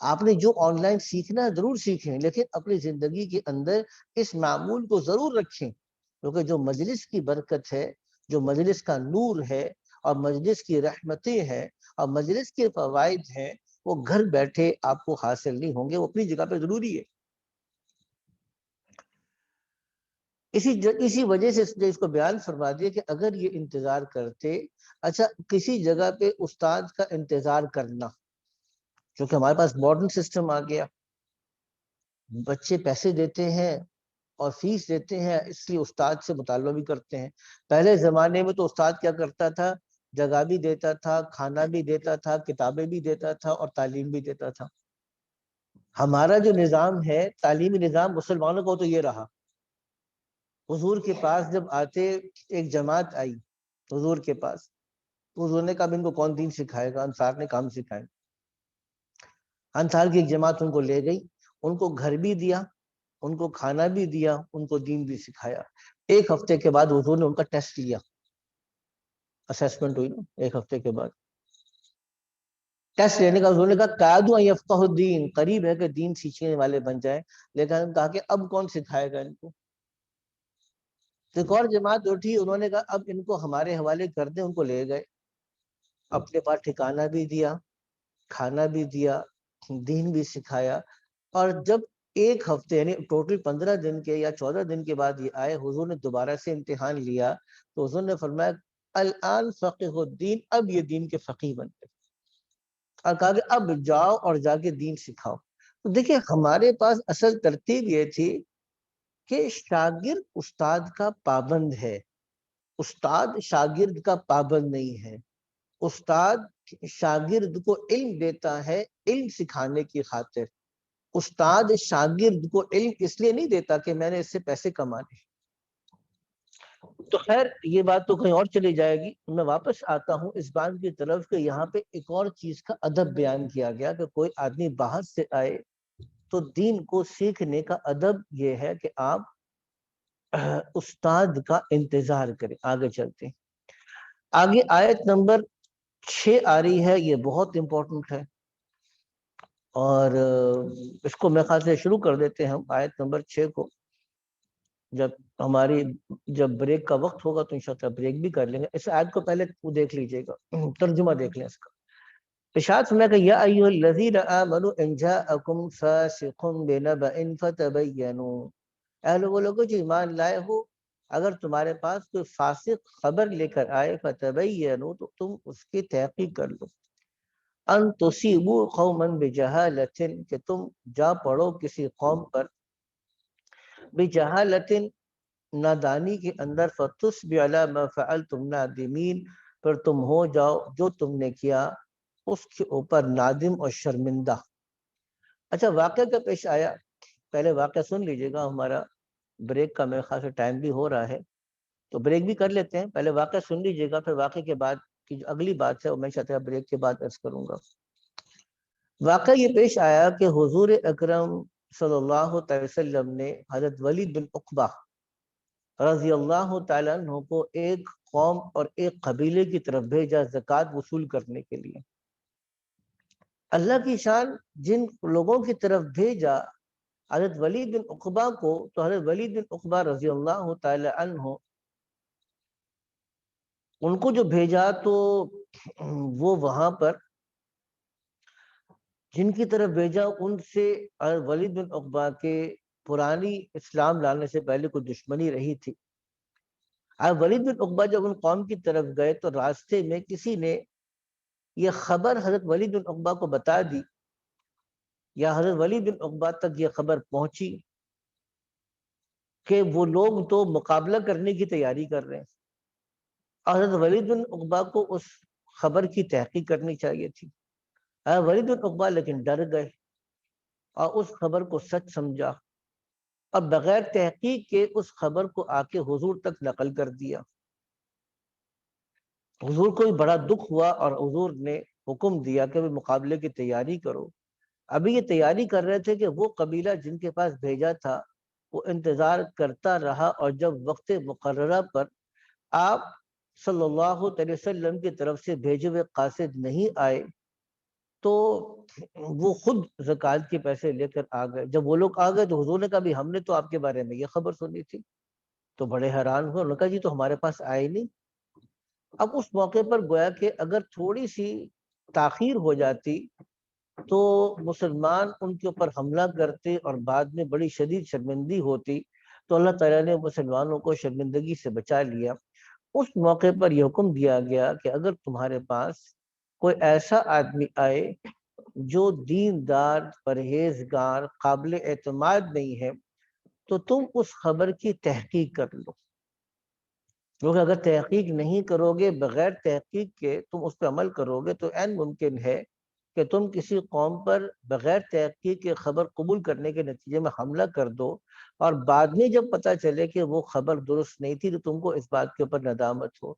آپ نے جو آن لائن سیکھنا ہے ضرور سیکھیں، لیکن اپنی زندگی کے اندر اس معمول کو ضرور رکھیں، کیونکہ جو مجلس کی برکت ہے، جو مجلس کا نور ہے، اور مجلس کی رحمتیں ہیں، اور مجلس کے فوائد ہیں، وہ گھر بیٹھے آپ کو حاصل نہیں ہوں گے، وہ اپنی جگہ پہ ضروری ہے۔ اسی وجہ سے اس کو بیان فرما دیا کہ اگر یہ انتظار کرتے، اچھا کسی جگہ پہ استاد کا انتظار کرنا، کیونکہ ہمارے پاس ماڈرن سسٹم آ گیا، بچے پیسے دیتے ہیں اور فیس دیتے ہیں، اس لیے استاد سے مطالبہ بھی کرتے ہیں۔ پہلے زمانے میں تو استاد کیا کرتا تھا، جگہ بھی دیتا تھا، کھانا بھی دیتا تھا، کتابیں بھی دیتا تھا، اور تعلیم بھی دیتا تھا۔ ہمارا جو نظام ہے، تعلیمی نظام مسلمانوں کو تو یہ رہا۔ حضور کے پاس جب آتے، ایک جماعت آئی حضور کے پاس، حضور نے کہا ان کو کون دین سکھائے گا؟ انصار نے کام سکھائے۔ انصار کی ایک جماعت ان کو لے گئی، ان کو گھر بھی دیا، ان کو کھانا بھی دیا، ان کو دین بھی سکھایا۔ ایک ہفتے کے بعد حضور نے ان کا ٹیسٹ لیا، اسیسمنٹ ہوئی نا ایک ہفتے کے بعد۔ ٹیسٹ لینے کا حضور نے کہا قادوا ان یفقہوا الدین، قریب ہے کہ دین سیکھنے والے بن جائیں، لیکن کہا کہ اب کون سکھائے گا ان کو؟ ایک اور جماعت اٹھی، انہوں نے کہا اب ان کو ہمارے حوالے کر دیں، ان کو لے گئے، اپنے پاس ٹھکانہ بھی دیا، کھانا بھی دیا، دین بھی سکھایا۔ اور جب ایک ہفتے یعنی ٹوٹل 15 دن کے یا 14 دن کے بعد یہ آئے، حضور نے دوبارہ سے امتحان لیا، تو حضور نے فرمایا الان فقیہ الدین، اب یہ دین کے فقیہ بن گئے، اور کہا کہ اب جاؤ اور جا کے دین سکھاؤ۔ تو دیکھیں ہمارے پاس اصل ترتیب یہ تھی کہ شاگرد استاد کا پابند ہے، استاد شاگرد کا پابند نہیں ہے۔ استاد شاگرد کو علم دیتا ہے علم سکھانے کی خاطر، استاد شاگرد کو علم اس لیے نہیں دیتا کہ میں نے اس سے پیسے کمانے۔ تو خیر یہ بات تو کہیں اور چلی جائے گی، میں واپس آتا ہوں اس بات کی طرف کہ یہاں پہ ایک اور چیز کا ادب بیان کیا گیا کہ کوئی آدمی باہر سے آئے تو دین کو سیکھنے کا ادب یہ ہے کہ آپ استاد کا انتظار کریں۔ آگے چلتے ہیں، آگے آیت نمبر 6 آ رہی ہے، یہ بہت امپورٹنٹ ہے، اور اس کو میرے خیال سے شروع کر دیتے ہیں ہم آیت نمبر 6 کو۔ جب بریک کا وقت ہوگا تو انشاءاللہ بریک بھی کر لیں گے۔ اس آیت کو پہلے دیکھ لیجئے گا، ترجمہ دیکھ لیں اس کا۔ ارشاد فرمایا کہ یا ایھا الذین آمنوا ان جاءکم فاسق بنبأ فتبینوا، اے لوگوں جو ایمان لائے ہو، اگر تمہارے پاس کوئی فاسق خبر لے کر آئے فتبینوا، تو تم اس کی تحقیق کر لو، ان تصیبوا قوما بجہالۃ، کہ تم جا پڑو کسی قوم پر بجہالۃ، نادانی کے اندر، فتصبحوا علی ما فعلتم نادمین، پھر تم ہو جاؤ جو تم نے کیا اس کے اوپر نادم اور شرمندہ۔ اچھا واقعہ کا پیش آیا، پہلے واقعہ سن لیجئے گا، ہمارا بریک کا میرے خیال سے ٹائم بھی ہو رہا ہے تو بریک بھی کر لیتے ہیں، پہلے واقعہ سن لیجئے گا، پھر واقعے کے بعد کی جو اگلی بات ہے وہ میں چاہتا ہوں بریک کے بعد عرض کروں گا۔ واقعہ یہ پیش آیا کہ حضور اکرم صلی اللہ علیہ وسلم نے حضرت ولید بن عقبہ رضی اللہ تعالیٰ عنہ کو ایک قوم اور ایک قبیلے کی طرف بھیجا زکوٰۃ وصول کرنے کے لیے۔ اللہ کی شان، جن لوگوں کی طرف بھیجا حضرت ولید بن عقبہ کو، تو حضرت ولید بن عقبہ رضی اللہ تعالی عنہ ان کو جو بھیجا تو وہ وہاں پر جن کی طرف بھیجا ان سے حضرت ولید بن عقبہ کے پرانی اسلام لانے سے پہلے کوئی دشمنی رہی تھی۔ حضرت ولید بن عقبہ جب ان قوم کی طرف گئے تو راستے میں کسی نے یہ خبر حضرت ولید بن عقبہ کو بتا دی، یا حضرت ولید بن عقبہ تک یہ خبر پہنچی کہ وہ لوگ تو مقابلہ کرنے کی تیاری کر رہے ہیں، اور حضرت ولید بن عقبہ کو اس خبر کی تحقیق کرنی چاہیے تھی۔ حضرت ولید بن عقبہ لیکن ڈر گئے اور اس خبر کو سچ سمجھا، اور بغیر تحقیق کے اس خبر کو آ کے حضور تک نقل کر دیا۔ حضور کو بھی بڑا دکھ ہوا اور حضور نے حکم دیا کہ وہ مقابلے کی تیاری کرو۔ ابھی یہ تیاری کر رہے تھے کہ وہ قبیلہ جن کے پاس بھیجا تھا وہ انتظار کرتا رہا، اور جب وقت مقررہ پر آپ صلی اللہ علیہ وسلم کی طرف سے بھیجے ہوئے قاصد نہیں آئے تو وہ خود زکوٰۃ کے پیسے لے کر آ گئے۔ جب وہ لوگ آ گئے تو حضور نے کہا بھی ہم نے تو آپ کے بارے میں یہ خبر سنی تھی۔ تو بڑے حیران ہوئے، انہوں نے کہا جی تو ہمارے پاس آئے نہیں۔ اب اس موقع پر گویا کہ اگر تھوڑی سی تاخیر ہو جاتی تو مسلمان ان کے اوپر حملہ کرتے اور بعد میں بڑی شدید شرمندگی ہوتی، تو اللہ تعالیٰ نے مسلمانوں کو شرمندگی سے بچا لیا۔ اس موقع پر یہ حکم دیا گیا کہ اگر تمہارے پاس کوئی ایسا آدمی آئے جو دیندار، پرہیزگار، قابل اعتماد نہیں ہے تو تم اس خبر کی تحقیق کر لو، کیونکہ اگر تحقیق نہیں کرو گے، بغیر تحقیق کے تم اس پہ عمل کرو گے تو عین ممکن ہے کہ تم کسی قوم پر بغیر تحقیق کے خبر قبول کرنے کے نتیجے میں حملہ کر دو، اور بعد میں جب پتہ چلے کہ وہ خبر درست نہیں تھی تو تم کو اس بات کے اوپر ندامت ہو۔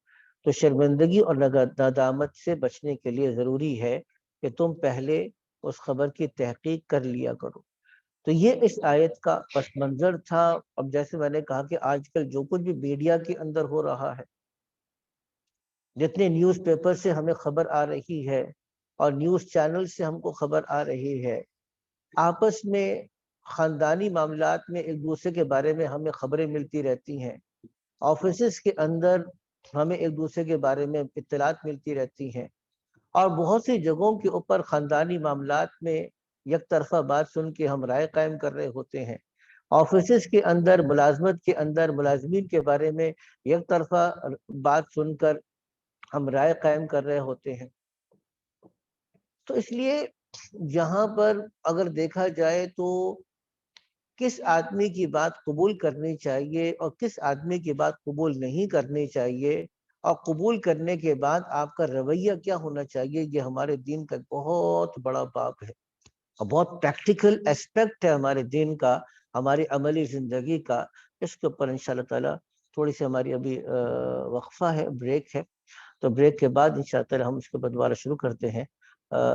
تو شرمندگی اور ندامت سے بچنے کے لیے ضروری ہے کہ تم پہلے اس خبر کی تحقیق کر لیا کرو۔ تو یہ اس آیت کا پس منظر تھا۔ اب جیسے میں نے کہا کہ آج کل جو کچھ بھی میڈیا کے اندر ہو رہا ہے، جتنے نیوز پیپر سے ہمیں خبر آ رہی ہے اور نیوز چینل سے ہم کو خبر آ رہی ہے، آپس میں خاندانی معاملات میں ایک دوسرے کے بارے میں ہمیں خبریں ملتی رہتی ہیں، آفیسز کے اندر ہمیں ایک دوسرے کے بارے میں اطلاعات ملتی رہتی ہیں، اور بہت سی جگہوں کے اوپر خاندانی معاملات میں یک طرفہ بات سن کے ہم رائے قائم کر رہے ہوتے ہیں۔ آفیسز کے اندر، ملازمت کے اندر ملازمین کے بارے میں یک طرفہ بات سن کر ہم رائے قائم کر رہے ہوتے ہیں۔ تو اس لیے یہاں پر اگر دیکھا جائے تو کس آدمی کی بات قبول کرنی چاہیے اور کس آدمی کی بات قبول نہیں کرنی چاہیے، اور قبول کرنے کے بعد آپ کا رویہ کیا ہونا چاہیے، یہ ہمارے دین کا بہت بڑا باب ہے اور بہت پریکٹیکل اسپیکٹ ہے ہمارے دین کا، ہماری عملی زندگی کا۔ اس کے اوپر انشاءاللہ تعالیٰ تھوڑی سی ہماری ابھی وقفہ ہے، بریک ہے، تو بریک کے بعد انشاءاللہ تعالیٰ ہم اس کے بعد دوبارہ شروع کرتے ہیں۔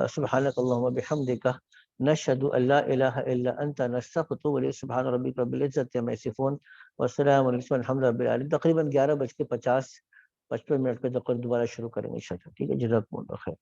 سبحانک اللہم بحمدک، نشہد ان لا الہ الا انت، نستغفرک و نتوب، سبحان ربک رب العزت عما یصفون، والسلام علیکم الحمد للہ رب العالمین۔ تقریباً 11:50 55 پہ دوبارہ شروع کریں گے انشاءاللہ، ٹھیک ہے، جزاکم اللہ خیر۔